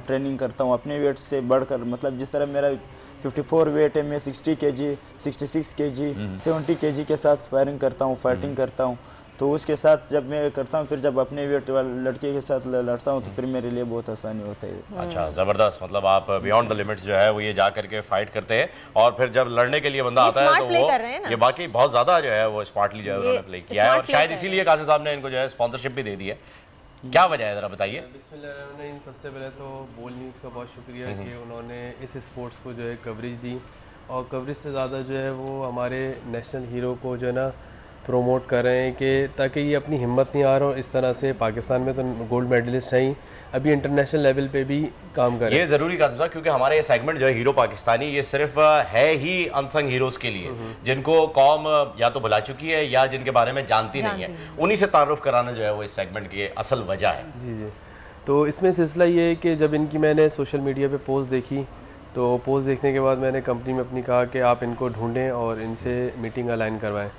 Speaker 3: ट्रेनिंग करता हूँ अपने वेट से बढ़कर, मतलब जिस तरह मेरा 54 वेट है, मैं 60 kg, 66 kg, 70 kg के साथ स्पायरिंग करता हूँ, फाइटिंग करता हूँ। तो उसके साथ जब मैं करता हूँ, फिर जब अपने वेट वाले लड़के के साथ लड़ता हूँ, तो फिर मेरे लिए बहुत आसानी होता है।
Speaker 1: अच्छा, ज़बरदस्त। मतलब आप बियॉन्ड द लिमिट्स जो है वो ये जा करके फाइट करते हैं, और फिर जब लड़ने के लिए बंदा आता है तो वो ये बाकी बहुत ज़्यादा जो है वो स्मार्टली जो है उन्होंने प्ले किया है, और शायद इसीलिए कासिम साहब ने इनको जो है स्पॉन्सरशिप भी दे दी है। क्या वजह है, ज़रा बताइए।
Speaker 11: बिस्मिल्लाह, सबसे पहले तो बोल न्यूज़ का बहुत शुक्रिया कि उन्होंने इस स्पोर्ट्स को जो है कवरेज दी, और कवरेज से ज़्यादा जो है वो हमारे नेशनल हीरो को जो है ना प्रमोट कर रहे हैं, कि ताकि ये अपनी हिम्मत नहीं आ रहा हो। इस तरह से पाकिस्तान में तो गोल्ड मेडलिस्ट हैं, अभी इंटरनेशनल लेवल पे भी काम कर रहे हैं।
Speaker 1: ये ज़रूरी का था, क्योंकि हमारे ये सेगमेंट जो है हीरो पाकिस्तानी, ये सिर्फ है ही अनसंग हीरोज़ के लिए, जिनको कौम या तो भुला चुकी है या जिनके बारे में जानती नहीं है, उन्हीं से तारुफ कराना जो है वो इस सेगमेंट की असल वजह है।
Speaker 11: जी जी। तो इसमें सिलसिला ये है कि जब इनकी मैंने सोशल मीडिया पे पोस्ट देखी, तो पोस्ट देखने के बाद मैंने कंपनी में अपनी कहा कि आप इनको ढूंढें और इनसे मीटिंग अलाइन करवाएं।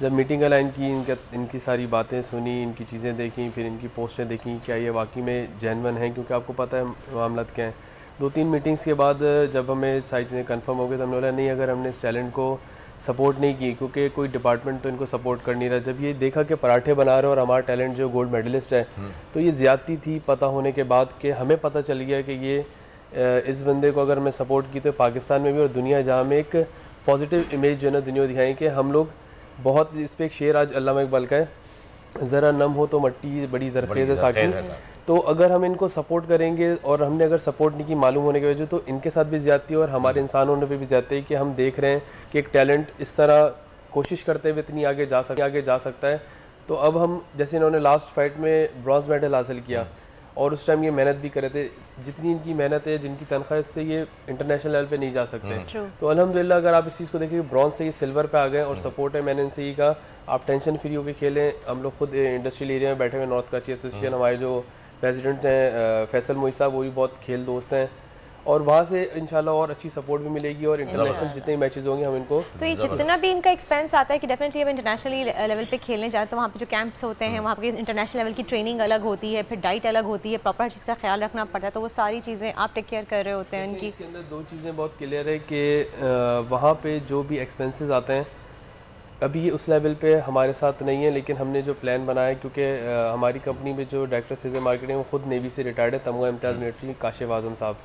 Speaker 11: जब मीटिंग अलाइन की, इनकी सारी बातें सुनी, इनकी चीज़ें देखी, फिर इनकी पोस्टें देखी, क्या ये वाकई में जेन्युइन हैं, क्योंकि आपको पता है मामला क्या है। 2-3 मीटिंग्स के बाद जब हमें सारी चीज़ें कंफर्म हो गई, तो हमने बोला नहीं, अगर हमने इस टैलेंट को सपोर्ट नहीं की, क्योंकि कोई डिपार्टमेंट तो इनको सपोर्ट कर नहीं रहा, जब ये देखा कि पराठे बना रहे और हमारा टैलेंट जो गोल्ड मेडलिस्ट है, तो ये ज़्यादती थी पता होने के बाद, कि हमें पता चल गया कि ये इस बंदे को अगर मैं सपोर्ट की तो पाकिस्तान में भी और दुनिया जहाँ में एक पॉजिटिव इमेज जो है ना दुनिया दिखाएं कि हम लोग बहुत, इस पर एक शेर आज अल्लामा इकबाल का है, ज़रा नम हो तो मट्टी बड़ी ज़रखेज़ है साकी। तो अगर हम इनको सपोर्ट करेंगे, और हमने अगर सपोर्ट नहीं की मालूम होने की वजह, तो इनके साथ भी ज़्यादती और हमारे इंसानों ने भी ज़्यादती है कि हम देख रहे हैं कि एक टैलेंट इस तरह कोशिश करते हुए इतनी आगे जा सकता है। तो अब हम, जैसे इन्होंने लास्ट फाइट में ब्रॉन्ज मेडल हासिल किया, और उस टाइम ये मेहनत भी करे थे, जितनी इनकी मेहनत है, जिनकी तनख्वाह, इससे ये इंटरनेशनल लेवल पे नहीं जा सकते। तो अल्हम्दुलिल्लाह अगर आप इस चीज़ को देखिए, ब्रॉन्ज से ये सिल्वर पे आ गए, और सपोर्ट है। मैंने इनसे ये कहा आप टेंशन फ्री होकर खेलें। हम लोग खुद इंडस्ट्रियल एरिया में बैठे हुए, नॉर्थ कराची एसोसिएशन, हमारे जो प्रेसिडेंट हैं फैसल मोई साहब, वो भी बहुत खेल दोस्त हैं, और वहाँ से इंशाल्लाह और अच्छी सपोर्ट भी मिलेगी, और इंटरनेशनल जितने मैचेस होंगे हम इनको,
Speaker 4: तो ये जितना भी इनका एक्सपेंस आता है कि डेफिनेटली अब इंटरनेशनली लेवल पे खेलने जाए, तो वहाँ पे जो कैंप्स होते हैं, वहाँ पे इंटरनेशनल लेवल की ट्रेनिंग अलग होती है, फिर डाइट अलग होती है, प्रॉपर चीज़ का ख्याल रखना पड़ता है, तो वो सारी चीज़ें आप टेक केयर कर रहे होते हैं उनकी।
Speaker 11: इसके अंदर 2 चीज़ें बहुत क्लियर है कि वहाँ पर जो भी एक्सपेंसेस आते हैं, अभी उस लेवल पे हमारे साथ नहीं है, लेकिन हमने जो प्लान बनाया है, क्योंकि हमारी कंपनी में जो डायरेक्टर सेल्स मार्केटिंग वो खुद नेवी से रिटायर्ड है, तमगा इम्तियाज़ मिलिट्री काशिफ आज़म साहब,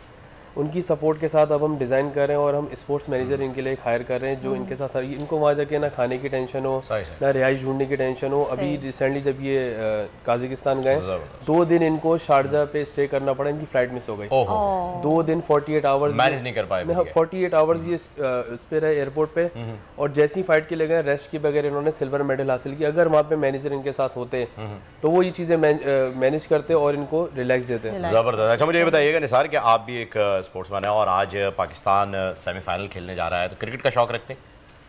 Speaker 11: उनकी सपोर्ट के साथ अब हम डिज़ाइन कर रहे हैं, और हम स्पोर्ट्स मैनेजर इनके लिए हायर कर रहे हैं, जो इनके साथ इनको वहाँ जाके ना खाने की टेंशन हो, ना रिहाइश ढूंढने की टेंशन हो। अभी रिसेंटली जब ये काज़ाकिस्तान गए, 2 दिन इनको शारजा पे स्टे करना पड़ा, इनकी फ्लाइट मिस हो गई। 2 दिन 48 आवर्स
Speaker 1: मैनेज नहीं कर पाए,
Speaker 11: 48 आवर्स ये उस पर रहे एयरपोर्ट पे, और जैसी फाइट के लिए गए, रेस्ट के बगैर इन्होंने सिल्वर मेडल हासिल किया। अगर वहाँ पे मैनेजर इनके साथ होते तो वो ये चीज़ें मैनेज करते और इनको रिलैक्स देते।
Speaker 1: ज़बरदस्त। अच्छा, मुझे ये बताइएगा निसार कि आप भी एक स्पोर्ट्समैन है, और आज पाकिस्तान सेमीफाइनल खेलने जा रहा है, तो क्रिकेट का शौक रखते हैं?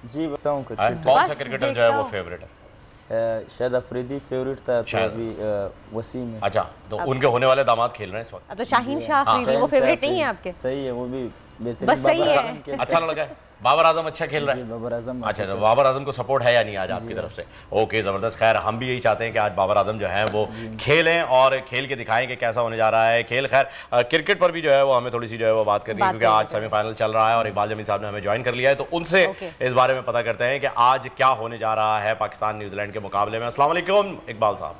Speaker 3: जी बताऊं,
Speaker 1: कौन सा क्रिकेटर जो है वो फेवरेट है?
Speaker 3: शायद अफरीदी फेवरेट था, तो अभी वसीम है।
Speaker 1: अच्छा, तो उनके होने वाले दामाद खेल रहे हैं इस वक्त।
Speaker 4: तो शाहीन शाह अफरीदी वो फेवरेट नहीं है आपके?
Speaker 3: सही है, वो भी बेहतरीन,
Speaker 4: बस सही है,
Speaker 1: अच्छा लड़का है। बाबर आजम अच्छा खेल रहा है।
Speaker 3: बाबर आजम
Speaker 1: अच्छा, तो बाबर आजम को सपोर्ट है या नहीं आज आपकी तरफ से? ओके, ज़बरदस्त। खैर, हम भी यही चाहते हैं कि आज बाबर आजम जो है वो खेलें और खेल के दिखाएं कि कैसा होने जा रहा है खेल। खैर, क्रिकेट पर भी जो है वो हमें थोड़ी सी जो है वो बात करनी है, क्योंकि आज सेमीफाइनल चल रहा है और इकबाल जमील साहब ने हमें ज्वाइन कर लिया है, तो उनसे इस बारे में पता करते हैं कि आज क्या होने जा रहा है पाकिस्तान न्यूजीलैंड के मुकाबले में। अस्सलाम वालेकुम इकबाल साहब।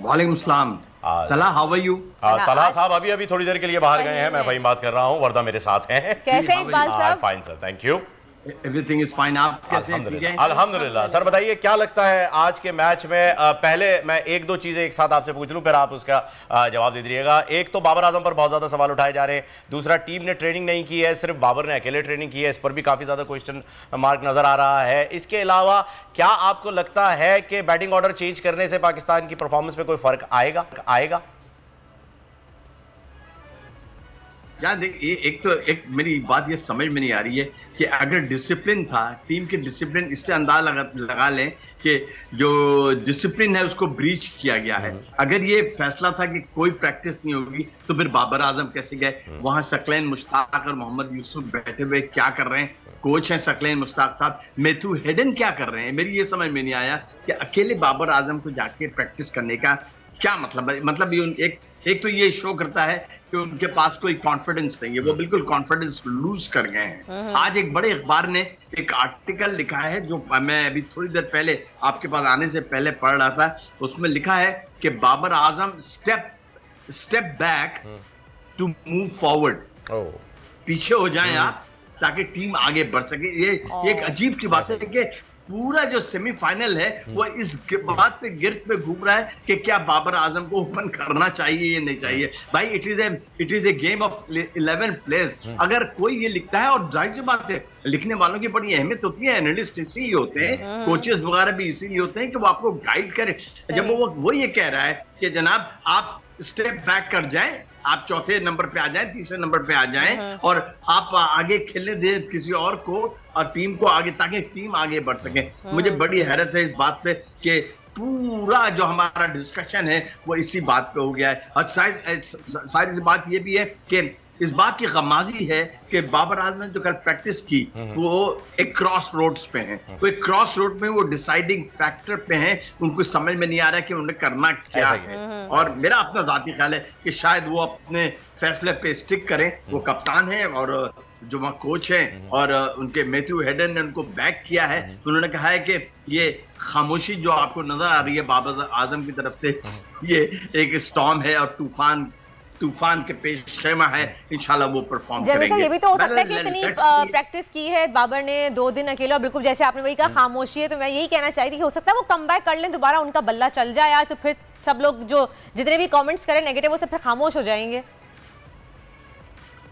Speaker 12: वालेकुम सलाम। तला, हाउ आर यू?
Speaker 1: तला साहब अभी थोड़ी देर के लिए बाहर गए हैं, मैं वही बात कर रहा हूँ, वर्दा मेरे साथ हैं।
Speaker 4: कैसे इकबाल साहब?
Speaker 1: Fine sir, thank you.
Speaker 12: Everything is fine. आप कैसे हैं?
Speaker 1: अल्हम्दुलिल्लाह। सर बताइए, क्या लगता है आज के मैच में? पहले मैं 1-2 चीज़ें एक साथ आपसे पूछ लूँ, फिर आप उसका जवाब दे दीजिएगा। एक तो बाबर आजम पर बहुत ज़्यादा सवाल उठाए जा रहे हैं, दूसरा टीम ने ट्रेनिंग नहीं की है, सिर्फ बाबर ने अकेले ट्रेनिंग की है, इस पर भी काफ़ी ज़्यादा क्वेश्चन मार्क नज़र आ रहा है। इसके अलावा क्या आपको लगता है कि बैटिंग ऑर्डर चेंज करने से पाकिस्तान की परफॉर्मेंस में कोई फ़र्क आएगा?
Speaker 12: यार देखिए, एक मेरी बात ये समझ में नहीं आ रही है कि अगर डिसिप्लिन था, टीम के डिसिप्लिन, इससे अंदाज लगा लें कि जो डिसिप्लिन है उसको ब्रीच किया गया है। अगर ये फैसला था कि कोई प्रैक्टिस नहीं होगी, तो फिर बाबर आजम कैसे गए वहां? सकलैन मुश्ताक और मोहम्मद यूसुफ बैठे हुए क्या कर रहे हैं? कोच हैं सकलैन मुश्ताक साहब, मैथ्यू हेडन क्या कर रहे हैं? मेरी ये समझ में नहीं आया कि अकेले बाबर आजम को जाके प्रैक्टिस करने का क्या मतलब है। मतलब एक तो ये शो करता है कि उनके पास कोई कॉन्फिडेंस नहीं है, वो बिल्कुल कॉन्फिडेंस लूज कर गए हैं। आज एक बड़े अखबार ने एक आर्टिकल लिखा है, जो मैं अभी थोड़ी देर पहले आपके पास आने से पहले पढ़ रहा था। उसमें लिखा है कि Babar Azam step back to move forward, पीछे हो जाएं आप ताकि टीम आगे बढ़ सके। ये एक अजीब की बात है कि पूरा जो सेमीफाइनल है वो इस बात पे गिरफ्त में घूम रहा है कि क्या बाबर आजम को ओपन करना चाहिए या नहीं चाहिए। भाई it is a game of 11 players. अगर कोई ये लिखता है, और जाहिर सी बात है लिखने वालों की बड़ी अहमियत होती है, एनालिस्ट इसीलिए होते हैं, कोचेस वगैरह भी इसीलिए होते हैं कि वो आपको गाइड करें। जब वो ये कह रहा है कि जनाब आप स्टेप बैक कर जाएं, आप चौथे नंबर पे आ जाएं, तीसरे नंबर पे आ जाएं और आप आगे खेलने दें किसी और को और टीम को आगे, ताकि टीम आगे बढ़ सके। मुझे बड़ी हैरत है इस बात पे कि पूरा जो हमारा डिस्कशन है वो इसी बात पे हो गया है। और सारी बात ये भी है कि इस बात की गमाजी है कि बाबर आजम ने जो कल प्रैक्टिस की वो एक क्रॉस रोड्स पे हैं। वो एक क्रॉस रोड में वो डिसाइडिंग फैक्टर पे हैं, उनको समझ में नहीं आ रहा है कि उन्हें करना क्या है। और मेरा अपना जाती ख्याल है कि शायद वो अपने फैसले पे स्टिक करें। वो कप्तान है और जो वहाँ कोच हैं और उनके मैथ्यू हेडन ने उनको बैक किया है। उन्होंने कहा है कि ये खामोशी जो आपको नजर आ रही है बाबर आजम की तरफ से, ये एक स्टॉर्म है और तूफान के पेश खेमा है, इंशाल्लाह वो परफॉर्म करेंगे।
Speaker 4: ये भी तो हो सकता है कि इतनी प्रैक्टिस की है बाबर ने 2 दिन अकेला, बिल्कुल जैसे आपने वही कहा खामोशी है, तो मैं यही कहना चाहती थी हो सकता है वो कमबैक कर लें, दोबारा उनका बल्ला चल जाए यार, तो फिर सब लोग जो जितने भी कमेंट्स करें नेगेटिव वो सब फिर खामोश हो जाएंगे।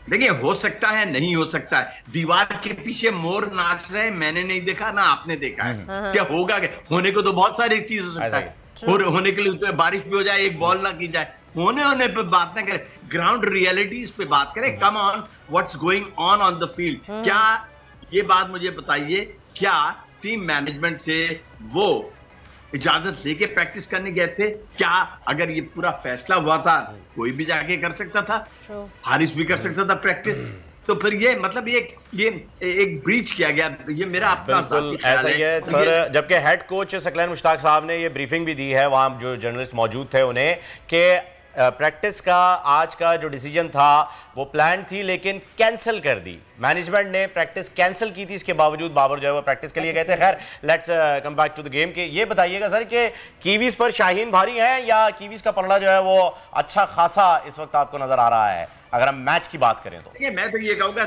Speaker 12: देखिए हो सकता है, नहीं हो सकता है। दीवार के पीछे मोर नाच रहे, मैंने नहीं देखा ना आपने देखा है। क्या होगा, क्या होने को तो बहुत सारी चीज हो सकता है। होने के लिए तो बारिश भी हो जाए, एक बॉल ना की जाए, होने पे बात ना करें, ग्राउंड रियलिटीज पे बात करें। Come on, what's going on the field. क्या ये बात मुझे बताइए, क्या टीम मैनेजमेंट से वो इजाजत लेके प्रैक्टिस करने गए थे? क्या अगर ये पूरा फैसला हुआ था कोई भी जाके कर सकता था, हारिस भी कर सकता था प्रैक्टिस, तो फिर ये मतलब ये एक ब्रीच किया गया। ये मेरा अपना
Speaker 1: ऐसा ही है सर। जबकि हेड कोच सकलैन मुश्ताक साहब ने ये ब्रीफिंग भी दी है, वहाँ जो जर्नलिस्ट मौजूद थे उन्हें, कि प्रैक्टिस का आज का जो डिसीजन था वो प्लान थी लेकिन कैंसिल कर दी। मैनेजमेंट ने प्रैक्टिस कैंसिल की थी, इसके बावजूद बाबर जो है वो प्रैक्टिस के लिए गए थे। खैर let's come back to the game के ये बताइएगा सर कि कीवीज पर शाहीन भारी है या कीवीज का पलड़ा जो है वो अच्छा खासा इस वक्त आपको नजर आ रहा है, अगर हम मैच की बात करें तो? देखिए
Speaker 12: मैं तो ये कहूँगा,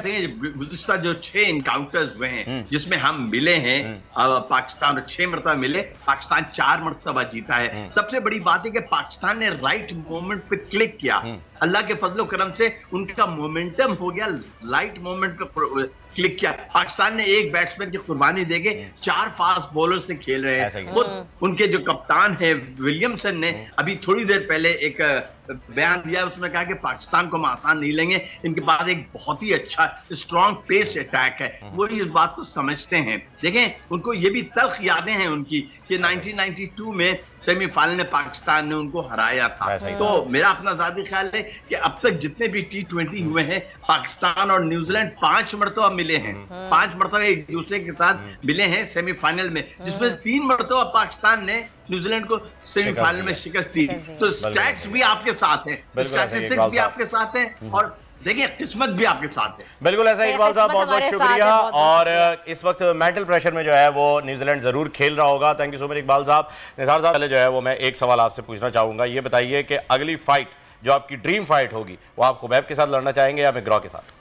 Speaker 12: गुज़िश्ता जो 6 इनकाउंटर्स हुए हैं जिसमें हम मिले हैं पाकिस्तान, 6 मरतबा मिले, पाकिस्तान 4 मरतबा जीता है। सबसे बड़ी बात है कि पाकिस्तान ने राइट मोमेंट पे क्लिक किया। अल्लाह के फजलो करम से उनका मोमेंटम हो गया, राइट मोमेंट पे क्लिक किया। पाकिस्तान ने एक बैट्समैन की कुर्बानी देके 4 फास्ट बॉलर से खेल रहे हैं। खुद उनके जो कप्तान है विलियमसन ने अभी थोड़ी देर पहले एक बयान दिया, उसमें कहा कि पाकिस्तान को हम आसान नहीं लेंगे, इनके पास एक बहुत ही अच्छा स्ट्रॉन्ग पेस अटैक है। वो इस बात को समझते हैं। देखें उनको ये भी तल्ख यादें हैं उनकी कि 1992 में सेमीफाइनल में पाकिस्तान ने उनको हराया था। तो मेरा अपना ज़ाती ख्याल है कि अब तक जितने भी T20 हुए हैं पाकिस्तान और न्यूजीलैंड 5 मरतबा मिले हैं, 5 मरतबा एक दूसरे के साथ मिले हैं सेमीफाइनल में, जिसमें 3 मरतबा पाकिस्तान ने न्यूजीलैंड को सेमीफाइनल में शिकस्त दी। तो स्टैट्स भी आपके साथ हैं, स्टैटिस्टिक्स भी आपके साथ हैं और देखिए किस्मत भी आपके साथ है।
Speaker 1: बिल्कुल ऐसा। इकबाल साहब बहुत बहुत शुक्रिया। और इस वक्त मेंटल प्रेशर में जो है वो न्यूजीलैंड जरूर खेल रहा होगा। Thank you so much Iqbal साहब। निसार साहब पहले जो है वो मैं एक सवाल आपसे पूछना चाहूंगा, ये बताइए कि अगली फाइट जो आपकी ड्रीम फाइट होगी वो आप खुबैब के साथ लड़ना चाहेंगे या मैग्रॉ के साथ?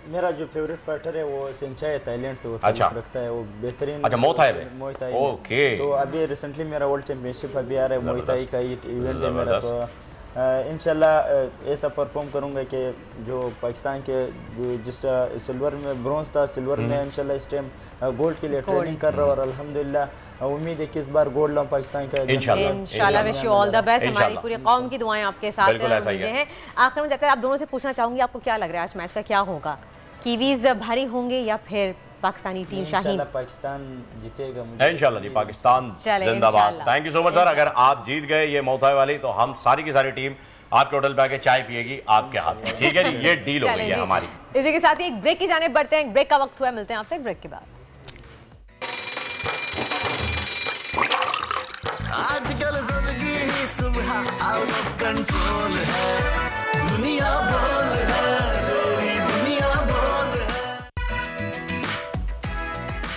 Speaker 3: मेरा जो फेवरेट फाइटर है वो सिंचाई थाईलैंड से वो रखता है, वो बेहतरीन।
Speaker 1: अच्छा मोथाई। ओके।
Speaker 3: तो अभी रिसेंटली मेरा वर्ल्ड चैंपियनशिप अभी आ रहा है, मोथाई का इवेंट है मेरा, तो इंशाल्लाह ऐसा परफॉर्म करूंगा कि जो पाकिस्तान के जिस तरह सिल्वर में ब्रॉन्ज था, सिल्वर में इंशाल्लाह इस टाइम गोल्ड के लिए ट्रेनिंग कर रहा हूँ और अल्हम्दुलिल्लाह उम्मीद है कि इस बार गोल्ड लाऊं पाकिस्तान का
Speaker 4: इंशाल्लाह। Wish you all the best. हमारी पूरी कौम की दुआएं आपके साथ हैं। आखिर में जाते हैं आप दोनों से पूछना चाहूंगी, आपको क्या लग रहा है आज मैच का क्या होगा? कीवीज भारी होंगे या फिर पाकिस्तानी टीम शाहीन?
Speaker 3: पाकिस्तान जीतेगा
Speaker 1: इंशाल्लाह जी, पाकिस्तान जिंदाबाद। Thank you so much sir. अगर आप जीत गए ये मोथाई वाली तो हम सारी की सारी टीम आपके होटल पे आके चाय पिएगी आपके हाथ में, ठीक है जी? ये डील हो गई है हमारी।
Speaker 4: इसी के साथ ही एक ब्रेक की जाने बढ़ते हैं, ब्रेक का वक्त हुआ है, मिलते हैं आपसे एक ब्रेक के बाद।
Speaker 10: आजकल जिंदगी ही सुबह आउट ऑफ कंट्रोल है, दुनिया बोल है, दुनिया बोल है।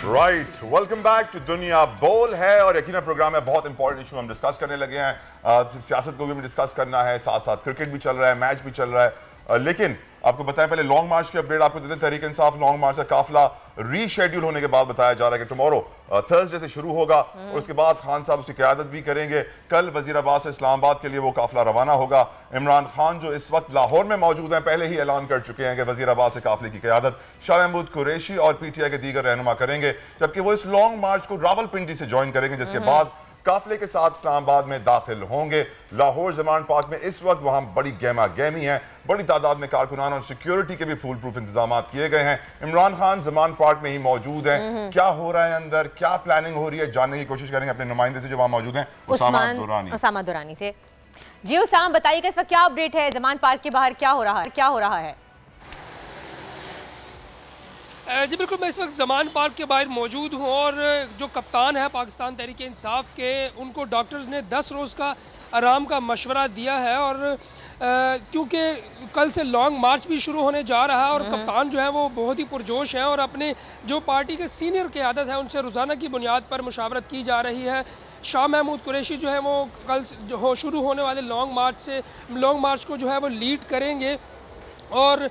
Speaker 8: राइट, वेलकम बैक टू दुनिया बोल है। और यकीनन प्रोग्राम में बहुत इंपॉर्टेंट इशू हम डिस्कस करने लगे हैं। सियासत को भी हमें डिस्कस करना है, साथ साथ क्रिकेट भी चल रहा है, मैच भी चल रहा है लेकिन आपको बताएं पहले लॉन्ग मार्च की अपडेट आपको देते हैं। तहरीक इंसाफ लॉन्ग मार्च का काफिला रीशेड्यूल होने के बाद बताया जा रहा है कि टुमारो थर्सडे से शुरू होगा और उसके बाद खान साहब उसकी क़यादत भी करेंगे। कल वजीराबाद से इस्लामाबाद के लिए वो काफिला रवाना होगा। इमरान खान जो इस वक्त लाहौर में मौजूद हैं पहले ही ऐलान कर चुके हैं कि वजीराबाद से काफिले की क़यादत शाह महमूद कुरैशी और PTI के दीगर रहनुमा करेंगे, जबकि वो इस लॉन्ग मार्च को रावलपिंडी से ज्वाइन करेंगे, जिसके बाद काफिले के साथ इस्लामाबाद में दाखिल होंगे। लाहौर जमान पार्क में इस वक्त वहां बड़ी गहमा गहमी है, बड़ी तादाद में कारकुनान और सिक्योरिटी के भी फुल प्रूफ इंतजाम किए गए हैं। इमरान खान जमान पार्क में ही मौजूद हैं। क्या हो रहा है अंदर, क्या प्लानिंग हो रही है, जानने की कोशिश करेंगे अपने नुमाइंदे से जो वहां मौजूद हैं,
Speaker 4: उसामा दुरानी से। जी उसामा, बताइएगा इस वक्त क्या अपडेट है, जमान पार्क के बाहर क्या हो रहा है?
Speaker 13: जी बिल्कुल, मैं इस वक्त जमान पार्क के बाहर मौजूद हूँ और जो कप्तान है पाकिस्तान तहरीक इंसाफ के, उनको डॉक्टर्स ने 10 रोज़ का आराम का मशवरा दिया है और क्योंकि कल से लॉन्ग मार्च भी शुरू होने जा रहा है और कप्तान जो है वो बहुत ही पुरजोश है और अपने जो पार्टी के सीनियर क़यादत है उनसे रोज़ाना की बुनियाद पर मुशावरत की जा रही है। शाह महमूद कुरैशी जो है वो कल जो शुरू होने वाले लॉन्ग मार्च को जो है वो लीड करेंगे और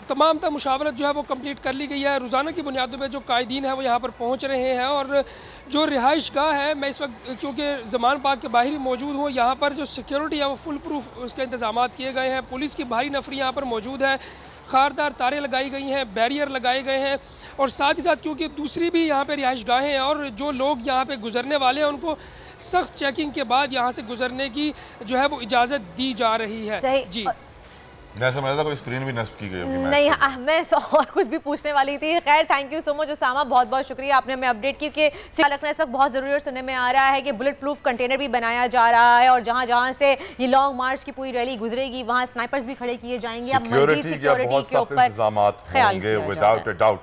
Speaker 13: तमाम मुशावरत जो है वो कंप्लीट कर ली गई है। रोज़ाना की बुनियादों पे जो कायदीन है वो यहाँ पर पहुँच रहे हैं और जो रिहाइश गाह है, मैं इस वक्त क्योंकि जमान पार्क के बाहर ही मौजूद हूँ, यहाँ पर जो सिक्योरिटी है वो फुल प्रूफ उसके इंतजाम किए गए हैं। पुलिस की भारी नफरी यहाँ पर मौजूद है, खारदार तारें लगाई गई हैं, बैरियर लगाए गए हैं और साथ ही साथ क्योंकि दूसरी भी यहाँ पर रिहाइश गाहें हैं और जो लोग यहाँ पर गुजरने वाले हैं उनको सख्त चेकिंग के बाद यहाँ से गुजरने की जो है वो इजाज़त दी जा रही है। जी
Speaker 8: समझा था कोई स्क्रीन भी नस्ब की गई होगी।
Speaker 4: नहीं, मैं और कुछ भी पूछने वाली थी। खैर, thank you so much Usama, बहुत बहुत शुक्रिया, आपने हमें अपडेट की कि रखना इस वक्त बहुत ज़रूरी और सुनने में आ रहा है कि बुलेट प्रूफ कंटेनर भी बनाया जा रहा है और जहाँ जहाँ से ये लॉन्ग मार्च की पूरी रैली गुजरेगी वहाँ स्नाइपर्स भी खड़े किए जाएंगे। अब मज़ीद सिक्योरिटी के ऊपर ख्याल होंगे
Speaker 8: विदाउट अ डाउट।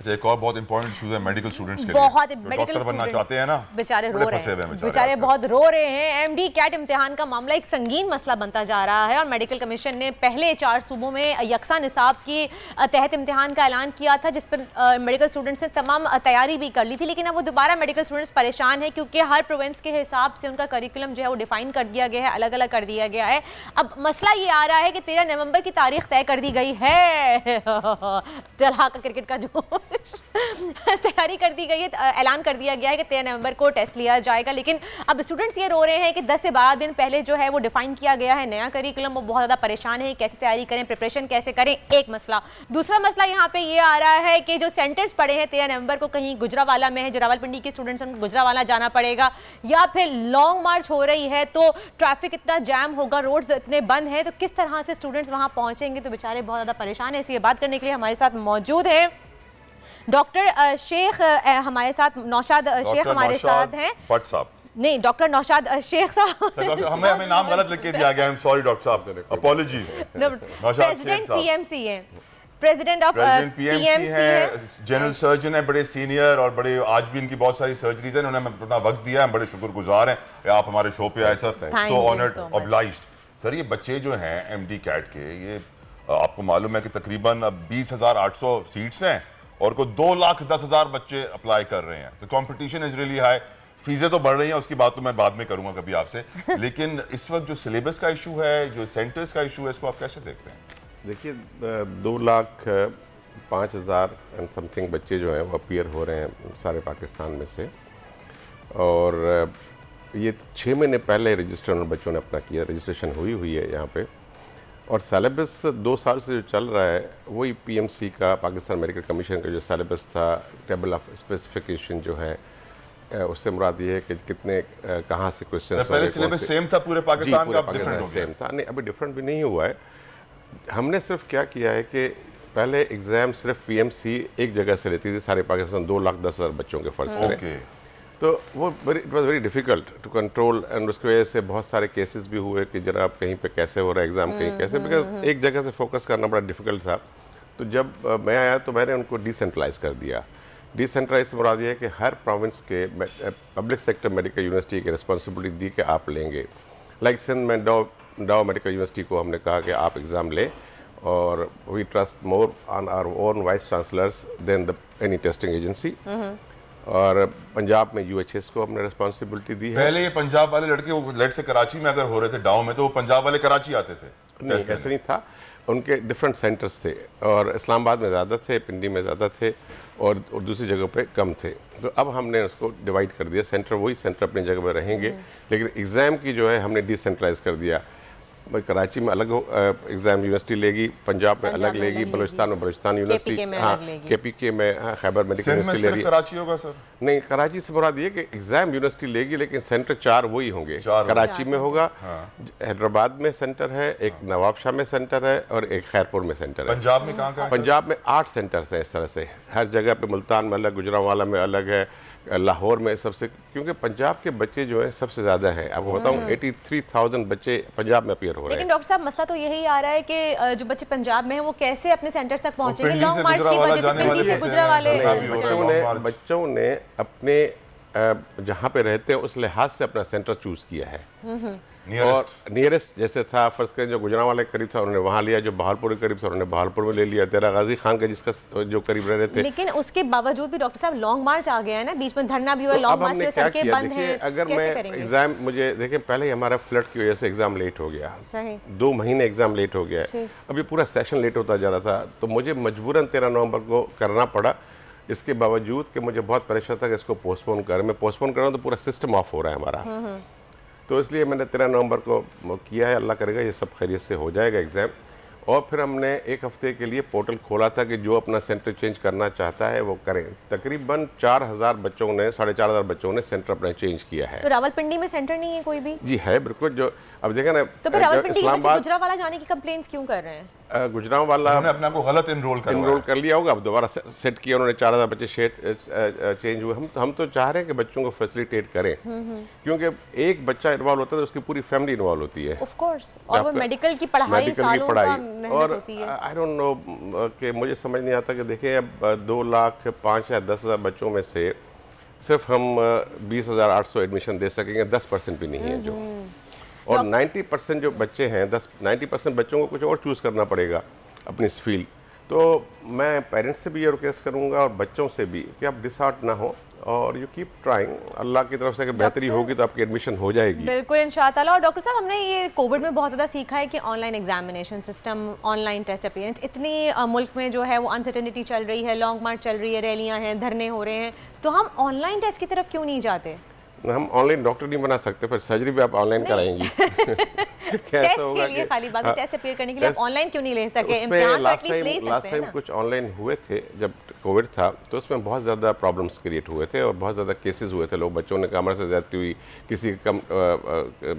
Speaker 8: एक और बहुत इंपॉर्टेंट इशू है मेडिकल स्टूडेंट्स के लिए,
Speaker 4: बहुत
Speaker 8: डॉक्टर बनना चाहते हैं ना,
Speaker 4: बेचारे रो रहे हैं, बेचारे बहुत रो रहे हैं। MD कैट इम्तिहान का मामला एक संगीन मसला बनता जा रहा है और मेडिकल कमीशन ने पहले 4 सूबों में यकसा निसाब की तहत इम्तिहान का ऐलान किया था, जिस पर मेडिकल स्टूडेंट्स ने तमाम तैयारी भी कर ली थी, लेकिन अब वो दोबारा मेडिकल स्टूडेंट्स परेशान है क्योंकि हर प्रोविंस के हिसाब से उनका करिकुलम जो है वो डिफाइन कर दिया गया है, अलग अलग कर दिया गया है। अब मसला ये आ रहा है कि 13 नवंबर की तारीख तय कर दी गई है, तलहा का क्रिकेट का जो तैयारी कर दी गई है, ऐलान कर दिया गया है कि 13 नवंबर को टेस्ट लिया जाएगा, लेकिन अब स्टूडेंट्स ये रो रहे हैं कि 10 से 12 दिन पहले जो है वो डिफाइन किया गया है नया करिकुलम, वो बहुत ज़्यादा परेशान है, कैसे तैयारी करें, प्रिपरेशन कैसे करें, एक मसला। दूसरा मसला यहाँ पे ये आ रहा है कि जो सेंटर्स पड़े हैं 13 नवंबर को, कहीं गुजरावाला में है, जो रावलपिंडी के स्टूडेंट्स हैं गुजरावाला जाना पड़ेगा, या फिर लॉन्ग मार्च हो रही है तो ट्रैफिक इतना जैम होगा, रोड्स इतने बंद हैं, तो किस तरह से स्टूडेंट्स वहां पहुंचेंगे, तो बेचारे बहुत ज़्यादा परेशान है। इसलिए बात करने के लिए हमारे साथ मौजूद है डॉक्टर शेख, हमारे साथ नौशाद शेख हमारे साथ हैं। नहीं, डॉक्टर नौशाद शेख साहब,
Speaker 8: हमें नाम गलत लिख के दिया गया, आई एम सॉरी डॉक्टर साहब, अपॉलॉजीज।
Speaker 4: प्रेसिडेंट PMC है, प्रेसिडेंट ऑफ PMC है,
Speaker 8: जनरल सर्जन है, बड़े सीनियर और बड़े, आज भी इनकी बहुत सारी सर्जरीज हैं, उन्होंने अपना वक्त दिया है, बड़े शुक्रगुजार हैं आप हमारे शो पे आए sir, so honoured, obliged. Sir ये बच्चे जो हैं MD कैट के, ये आपको मालूम है कि तकरीबन 20,800 सीट्स हैं और को 2,10,000 बच्चे अप्लाई कर रहे हैं, तो कॉम्पिटिशन इज रियली हाई। फीसें तो बढ़ रही हैं, उसकी बात तो मैं बाद में करूंगा कभी आपसे, लेकिन इस वक्त जो सिलेबस का इशू है, जो सेंटर्स का इशू है, इसको आप कैसे देखते हैं?
Speaker 5: देखिए 2,05,000 एंड समथिंग बच्चे जो हैं वो अपीयर हो रहे हैं सारे पाकिस्तान में से, और ये 6 महीने पहले रजिस्टर उन बच्चों ने अपना किया, रजिस्ट्रेशन हुई है यहाँ पे, और सिलेबस 2 साल से जो चल रहा है वही PMC का, पाकिस्तान मेडिकल कमीशन का जो सिलेबस था, टेबल ऑफ स्पेसिफिकेशन जो है, उससे मुराद ये है कि कितने कहाँ से क्वेश्चन।
Speaker 8: पहले सिलेबस सेम था पूरे पाकिस्तान का, डिफरेंट हो गया?
Speaker 5: सेम था, नहीं अभी डिफरेंट भी नहीं हुआ है। हमने सिर्फ क्या किया है कि पहले एग्ज़ाम सिर्फ PMC एक जगह से लेती थी सारे पाकिस्तान, 2,10,000 बच्चों के फर्ज करें, तो वो it was very difficult to control, and उसकी वजह से बहुत सारे केसेस भी हुए कि जनाब कहीं पे कैसे हो रहा है एग्ज़ाम, कहीं कैसे, बिकॉज एक जगह से फोकस करना बड़ा डिफ़िकल्ट था। तो जब मैं आया तो मैंने उनको डिसेंट्रलाइज कर दिया। डिसेंट्रलाइज से मुराद ये है कि हर प्रोविंस के पब्लिक सेक्टर मेडिकल यूनिवर्सिटी की रिस्पॉन्सिबिलिटी दी कि आप लेंगे। लाइक सिंध में डाउ मेडिकल यूनिवर्सिटी को हमने कहा कि आप एग्ज़ाम लें, और we trust more on our own vice chancellors then the any testing agency. और पंजाब में UHS को हमने रिस्पॉन्सिबिलिटी दी है।
Speaker 8: पहले ये पंजाब वाले लड़के वो लेट से कराची में अगर हो रहे थे डाउ में, तो वो पंजाब वाले कराची आते थे?
Speaker 5: नहीं, ऐसा नहीं था, उनके डिफरेंट सेंटर्स थे और इस्लामाबाद में ज़्यादा थे, पिंडी में ज़्यादा थे और दूसरी जगह पे कम थे। तो अब हमने उसको डिवाइड कर दिया, सेंटर वही सेंटर अपनी जगह पे रहेंगे, लेकिन एग्ज़ाम की जो है हमने डिसेंट्रलाइज कर दिया। कराची में अलग एग्ज़ाम यूनिवर्सिटी लेगी, पंजाब में अलग लेगी, बलूचिस्तान में बलूचिस्तान यूनिवर्सिटी, हाँ KPK में खैबर मेडिकल यूनिवर्सिटी लेगी।
Speaker 8: कराची होगा सर?
Speaker 5: नहीं, कराची से मुराद ये कि एग्ज़ाम यूनिवर्सिटी लेगी लेकिन सेंटर 4 वही होंगे। कराची में होगा, हैदराबाद में सेंटर है, एक नवाबशाह में सेंटर है और एक खैरपुर में सेंटर है।
Speaker 8: पंजाब में कहाँ?
Speaker 5: पंजाब में 8 सेंटर्स हैं इस तरह से, हर जगह पे। मुल्तान में अलग, गुजरांवाला में अलग है, लाहौर में सबसे, क्योंकि पंजाब के बच्चे जो हैं सबसे ज़्यादा हैं। आपको बताऊँ 83,000 बच्चे पंजाब में अपीयर हो रहे हैं।
Speaker 4: लेकिन डॉक्टर साहब मसला तो यही आ रहा है कि जो बच्चे पंजाब में हैं वो कैसे अपने सेंटर्स तक पहुंचेंगे? लॉन्ग मार्च की वजह से पिंडी से गुजरांवाले
Speaker 5: बच्चों ने अपने जहाँ पे रहते हैं उस लिहाज से अपना सेंटर चूज़ किया है। और नियरेस्ट जैसे था, फर्ज करें जो गुजरांवाले के करीब था उन्होंने वहाँ लिया, जो बहालपुर के करीब था उन्होंने बहालपुर में ले लिया, तेरा गाजी खान का जिसका जो करीब रह रहे थे।
Speaker 4: लेकिन उसके बावजूद भी डॉक्टर साहब लॉन्ग मार्च आ गया है ना, बीच में धरना भी हुआ, लॉन्ग मार्च में सड़कें बंद हैं।
Speaker 5: अगर मैं एग्जाम, मुझे देखें पहले ही हमारा फ्लड की वजह से एग्जाम लेट हो गया, सही 2 महीने एग्जाम लेट हो गया, अभी पूरा सेशन लेट होता जा रहा था, तो मुझे मजबूरन 13 नवंबर को करना पड़ा। इसके बावजूद कि मुझे बहुत परेशान था कि इसको पोस्टपोन कर, मैं पोस्टपोन कर रहा हूँ तो पूरा सिस्टम ऑफ हो रहा है हमारा, तो इसलिए मैंने 13 नवंबर को किया है। अल्लाह करेगा ये सब खैरियत से हो जाएगा एग्ज़ाम। और फिर हमने 1 हफ्ते के लिए पोर्टल खोला था कि जो अपना सेंटर चेंज करना चाहता है वो करें। तकरीबन 4,000 बच्चों ने, 4,500 बच्चों ने सेंटर अपना चेंज किया है।
Speaker 4: तो रावलपिंडी में सेंटर नहीं है कोई भी?
Speaker 5: जी है, बिल्कुल। जो अब देखें ना,
Speaker 4: तो फिर रावलपिंडी के बच्चे गुजरांवाला जाने की कंप्लेंट्स क्यों कर रहे हैं?
Speaker 5: गुजरांवाला
Speaker 8: अपने आप को गलत इनरोल
Speaker 5: कर लिया होगा, अब दोबारा सेट किया उन्होंने, 4,000 बच्चे चेंज हुए। हम तो चाह रहे हैं कि बच्चों को फैसिलिटेट करें, क्योंकि एक बच्चा इन्वॉल्व होता है तो उसकी पूरी फैमिली इन्वॉल्व होती है।
Speaker 4: ऑफ कोर्स, और वो मेडिकल की पढ़ाई, सालों का मेहनत होती है।
Speaker 5: आई डोंट नो कि मुझे समझ नहीं आता कि देखें अब 2,05,000 या 10,000 बच्चों में से सिर्फ हम 20,800 एडमिशन दे सकेंगे, 10% भी नहीं है जो, और 90% जो बच्चे हैं, 90% बच्चों को कुछ और चूज़ करना पड़ेगा अपनी फील्ड। तो मैं पेरेंट्स से भी ये रिक्वेस्ट करूँगा और बच्चों से भी कि आप डिसहार्ट ना हो और यू कीप ट्राइंग। अल्लाह की तरफ से अगर बेहतरी होगी तो आपकी एडमिशन हो जाएगी।
Speaker 4: बिल्कुल इंशाअल्लाह। और डॉक्टर साहब, हमने ये कोविड में बहुत ज़्यादा सीखा है कि online examination system, online test appearance, इतनी मुल्क में जो है वो अनसर्टेनिटी चल रही है, लॉन्ग मार्च चल रही है, रैलियाँ हैं, धरने हो रहे हैं, तो हम ऑनलाइन टेस्ट की तरफ क्यों नहीं जाते?
Speaker 5: हम ऑनलाइन डॉक्टर नहीं बना सकते, फिर सर्जरी भी आप ऑनलाइन कराएंगी।
Speaker 4: टेस्ट के लिए खाली बात है, टेस्ट अपीयर करने के लिए आप ऑनलाइन क्यों नहीं ले सकते? इम्तिहान
Speaker 5: लास्ट टाइम कुछ ऑनलाइन हुए थे जब कोविड था, तो उसमें बहुत ज़्यादा प्रॉब्लम्स क्रिएट हुए थे और बहुत ज़्यादा केसेस हुए थे। लोग, बच्चों ने कमर से ज़्यादती हुई, किसी कम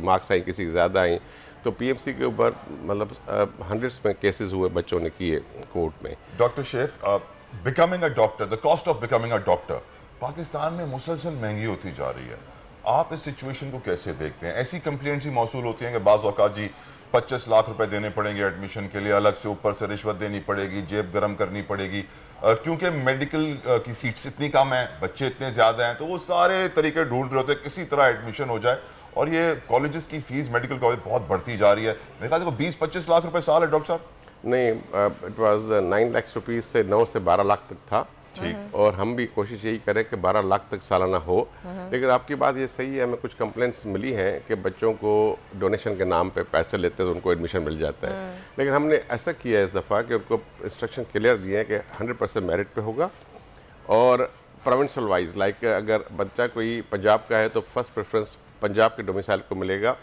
Speaker 5: मार्क्स आई, किसी ज़्यादा आई, तो PMC के ऊपर मतलब हंड्रेड्स में केसेस हुए, बच्चों ने किए कोर्ट में।
Speaker 8: Doctor Sheikh, becoming a doctor, the cost of becoming a doctor Pakistan में मुसलसल महंगी होती जा रही है। आप इस सिचुएशन को कैसे देखते हैं? ऐसी कंप्लेंट्स ही मौसूल होती हैं कि बाज़ औक़ात जी 25 लाख रुपए देने पड़ेंगे एडमिशन के लिए, अलग से ऊपर से रिश्वत देनी पड़ेगी, जेब गर्म करनी पड़ेगी, क्योंकि मेडिकल की सीट्स इतनी कम हैं, बच्चे इतने ज़्यादा हैं, तो वो सारे तरीके ढूंढ रहे होते हैं किसी तरह एडमिशन हो जाए। और ये कॉलेजेस की फ़ीस मेडिकल कॉलेज बहुत बढ़ती जा रही है। मेरे ख्याल से 20-25 लाख रुपए साल है डॉक्टर साहब?
Speaker 5: नहीं, इट वाज 9 लाख रुपीज़ से 9 से 12 लाख तक था। ठीक। और हम भी कोशिश यही करें कि 12 लाख तक सालाना हो। लेकिन आपकी बात ये सही है, हमें कुछ कंप्लेंट्स मिली हैं कि बच्चों को डोनेशन के नाम पे पैसे लेते हैं तो उनको एडमिशन मिल जाता है। लेकिन हमने ऐसा किया है इस दफ़ा कि उनको इंस्ट्रक्शन क्लियर दिए हैं कि 100% मेरिट पे होगा और प्रोविंशियल वाइज, लाइक अगर बच्चा कोई पंजाब का है तो फर्स्ट प्रेफरेंस पंजाब के डोमिसाइल को मिलेगा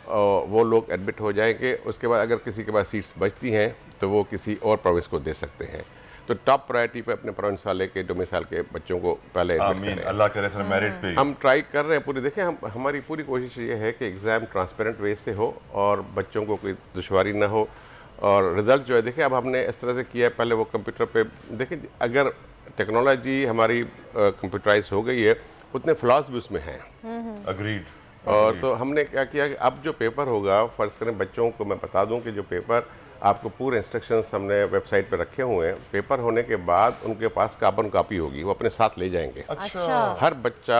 Speaker 5: और वो लोग एडमिट हो जाएंगे। उसके बाद अगर किसी के पास सीट्स बचती हैं तो वो किसी और प्रोविंस को दे सकते हैं। तो टॉप प्रायोरिटी पे अपने प्रोविंस वाले के डोमिसाइल के बच्चों को पहले
Speaker 8: आमीन, अल्लाह करे सर मेरिट पे
Speaker 5: हम ट्राई कर रहे हैं पूरी। देखें, हमारी पूरी कोशिश ये है कि एग्ज़ाम ट्रांसपेरेंट वे से हो और बच्चों को कोई दुश्वारी ना हो और रिज़ल्ट जो है, देखें अब हमने इस तरह से किया है, पहले वो कंप्यूटर पे, देखें अगर टेक्नोलॉजी हमारी कंप्यूटराइज हो गई है उतने फ्लॉज भी उसमें हैं।
Speaker 8: अग्रीड।
Speaker 5: और तो हमने क्या किया कि अब जो पेपर होगा, फ़र्ज़ करें बच्चों को मैं बता दूं कि जो पेपर आपको पूरे इंस्ट्रक्शंस हमने वेबसाइट पे रखे हुए हैं, पेपर होने के बाद उनके पास कार्बन कॉपी होगी, वो अपने साथ ले जाएंगे।
Speaker 8: अच्छा।
Speaker 5: हर बच्चा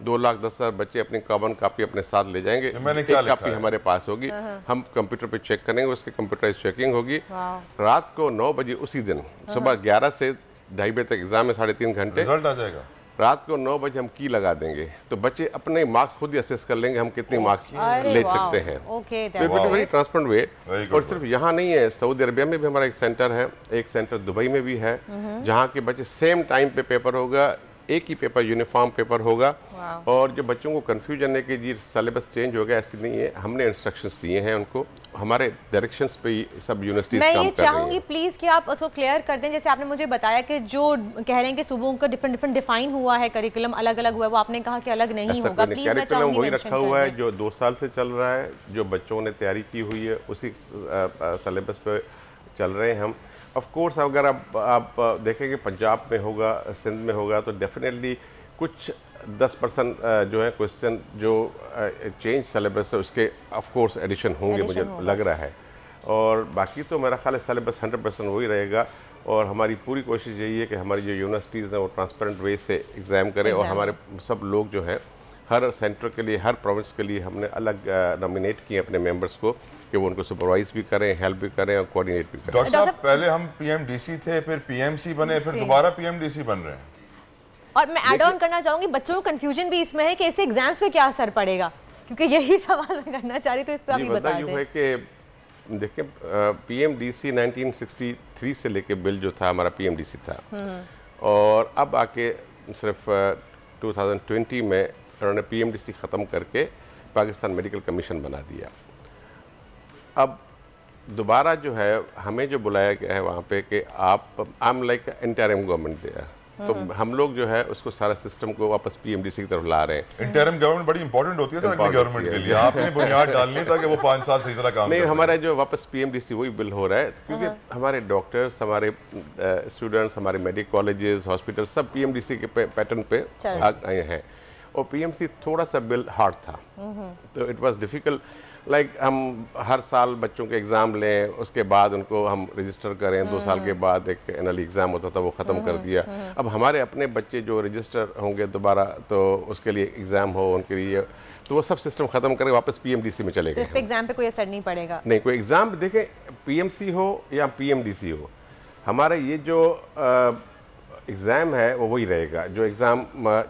Speaker 5: 2,10,000 बच्चे अपनी कार्बन कॉपी अपने साथ ले जाएंगे। एक कॉपी हमारे पास होगी, हम कंप्यूटर पे चेक करेंगे, उसकी कंप्यूटराइज चेकिंग होगी। रात को 9 बजे उसी दिन, सुबह 11 से 2:30 बजे तक एग्जाम है, 3.5 घंटे
Speaker 8: रिजल्ट आ जाएगा।
Speaker 5: रात को 9 बजे हम की लगा देंगे तो बच्चे अपने मार्क्स खुद ही असेस कर लेंगे हम कितने मार्क्स ले सकते हैं। वेरी ट्रांसपेरेंट वे। और सिर्फ यहाँ नहीं है, सऊदी अरबिया में भी हमारा एक सेंटर है, एक सेंटर दुबई में भी है, जहाँ के बच्चे सेम टाइम पे पेपर होगा, एक ही पेपर, यूनिफॉर्म पेपर होगा। और जो बच्चों को कंफ्यूजन है कि जी सिलेबस चेंज हो गया, ऐसी नहीं है। हमने इंस्ट्रक्शंस दिए हैं उनको, हमारे डायरेक्शंस पे सब यूनिवर्सिटीज काम कर रही हैं।
Speaker 4: मैं ये चाहूंगी प्लीज कि आप उसको क्लियर कर दें। जैसे आपने मुझे बताया कि जो कह रहे हैं कि सुबह का डिफरेंट डिफाइन हुआ है, करिकुलम अलग अलग हुआ है, वो आपने कहा कि अलग नहीं होगा। प्लीज मैं चाहूंगी
Speaker 5: वही रखा हुआ है जो 2 साल से चल रहा है, जो बच्चों ने तैयारी की हुई है उसी सिलेबस पे चल रहे हैं हम। ऑफ कोर्स अगर आप देखेंगे पंजाब में होगा, सिंध में होगा, तो डेफिनेटली कुछ 10% जो है क्वेश्चन जो चेंज सिलेबस है उसके ऑफ कोर्स एडिशन होंगे, मुझे लग रहा है। और बाकी तो मेरा ख्याल है सिलेबस 100% वही रहेगा। और हमारी पूरी कोशिश यही है कि हमारी जो यूनिवर्सिटीज़ हैं वो ट्रांसपेरेंट वे से एग्ज़ाम करें। और हमारे सब लोग जो हैं हर सेंटर के लिए, हर प्रोविंस के लिए हमने अलग नॉमिनेट किए अपने मेंबर्स को कि वो उनको सुपरवाइज भी करें, हेल्प भी करें और कोऑर्डिनेट भी करें।
Speaker 8: डॉक्टर साहब, पहले हम पीएमडीसी थे, फिर पीएमसी बने, फिर दोबारा पीएमडीसी बन रहे हैं।
Speaker 4: और मैं ऐड ऑन करना चाहूंगी, बच्चों को कंफ्यूजन भी इसमें है कि इससे एग्जाम्स पे क्या असर पड़ेगा, क्योंकि यही सवाल मैं करना चाह रही, तो इस पे आप ही बता दें।
Speaker 5: है कि देखिए पीएमडीसी 1963 से लेके बिल जो था हमारा पीएमडीसी था, और अब आके सिर्फ 2020 में उन्होंने पीएमडीसी ख़त्म करके पाकिस्तान मेडिकल कमीशन बना दिया। अब दोबारा जो है हमें जो बुलाया गया है वहाँ पे कि आप I am like interim government there, तो हम लोग जो है उसको सारा सिस्टम को वापस पीएमडीसी की तरफ ला रहे हैं।
Speaker 8: इंटरिम गवर्नमेंट बड़ी इंपॉर्टेंट होती है सर अगली गवर्नमेंट के लिए, आपने बुनियाद डालनी ताकि वो 5 साल सही तरह काम
Speaker 5: नहीं, हमारा जो वापस पीएमडीसी वही बिल हो रहा है, क्योंकि हमारे डॉक्टर्स, हमारे स्टूडेंट्स, हमारे मेडिकल कॉलेजेस, हॉस्पिटल सब पीएमडीसी के पैटर्न पे आए हैं। और पीएमसी थोड़ा सा बिल हार्ड था, तो इट वाज डिफिकल्ट। लाइक हम हर साल बच्चों के एग्ज़ाम लें, उसके बाद उनको हम रजिस्टर करें, 2 साल के बाद एक एनुअल एग्ज़ाम होता था वो ख़त्म कर दिया। अब हमारे अपने बच्चे जो रजिस्टर होंगे दोबारा, तो उसके लिए एग्ज़ाम हो उनके लिए, तो वो सब सिस्टम ख़त्म करके वापस पीएमडीसी में चले गए।
Speaker 4: तो इस पे एग्ज़ाम पे कोई असर नहीं पड़ेगा?
Speaker 5: नहीं, कोई एग्ज़ाम देखें, पीएमसी हो या पीएमडीसी हो, हमारा ये जो एग्ज़ाम है वो वही रहेगा, जो एग्ज़ाम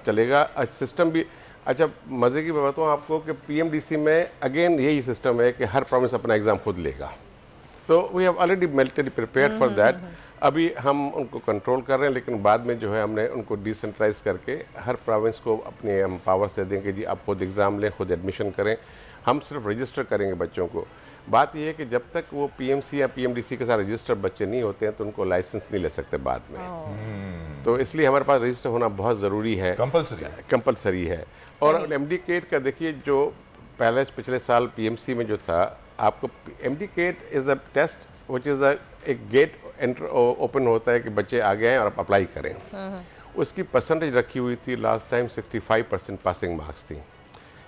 Speaker 5: चलेगा। सिस्टम भी अच्छा, मज़े की बात बताऊँ आपको कि पीएमडीसी में अगेन यही सिस्टम है कि हर प्रोविंस अपना एग्ज़ाम खुद लेगा, तो we have already mentally prepared for that. अभी हम उनको कंट्रोल कर रहे हैं, लेकिन बाद में जो है हमने उनको डिसेंट्रलाइज करके हर प्रोविंस को अपने हम पावर से देंगे, जी आप खुद एग्ज़ाम लें, खुद एडमिशन करें, हम सिर्फ रजिस्टर करेंगे बच्चों को। बात यह है कि जब तक वो पीएमसी या पीएमडीसी के साथ रजिस्टर्ड बच्चे नहीं होते हैं तो उनको लाइसेंस नहीं ले सकते बाद में। तो इसलिए हमारे पास रजिस्टर होना बहुत ज़रूरी है, कंपलसरी है। और एमडी-केट का देखिए, जो पहले पिछले साल पीएमसी में जो था, आपको MDCAT is a test which is एक गेट एंटर ओपन होता है कि बच्चे आ गए हैं और आप अप्लाई करें। उसकी परसेंटेज रखी हुई थी लास्ट टाइम 65% पासिंग मार्क्स थी,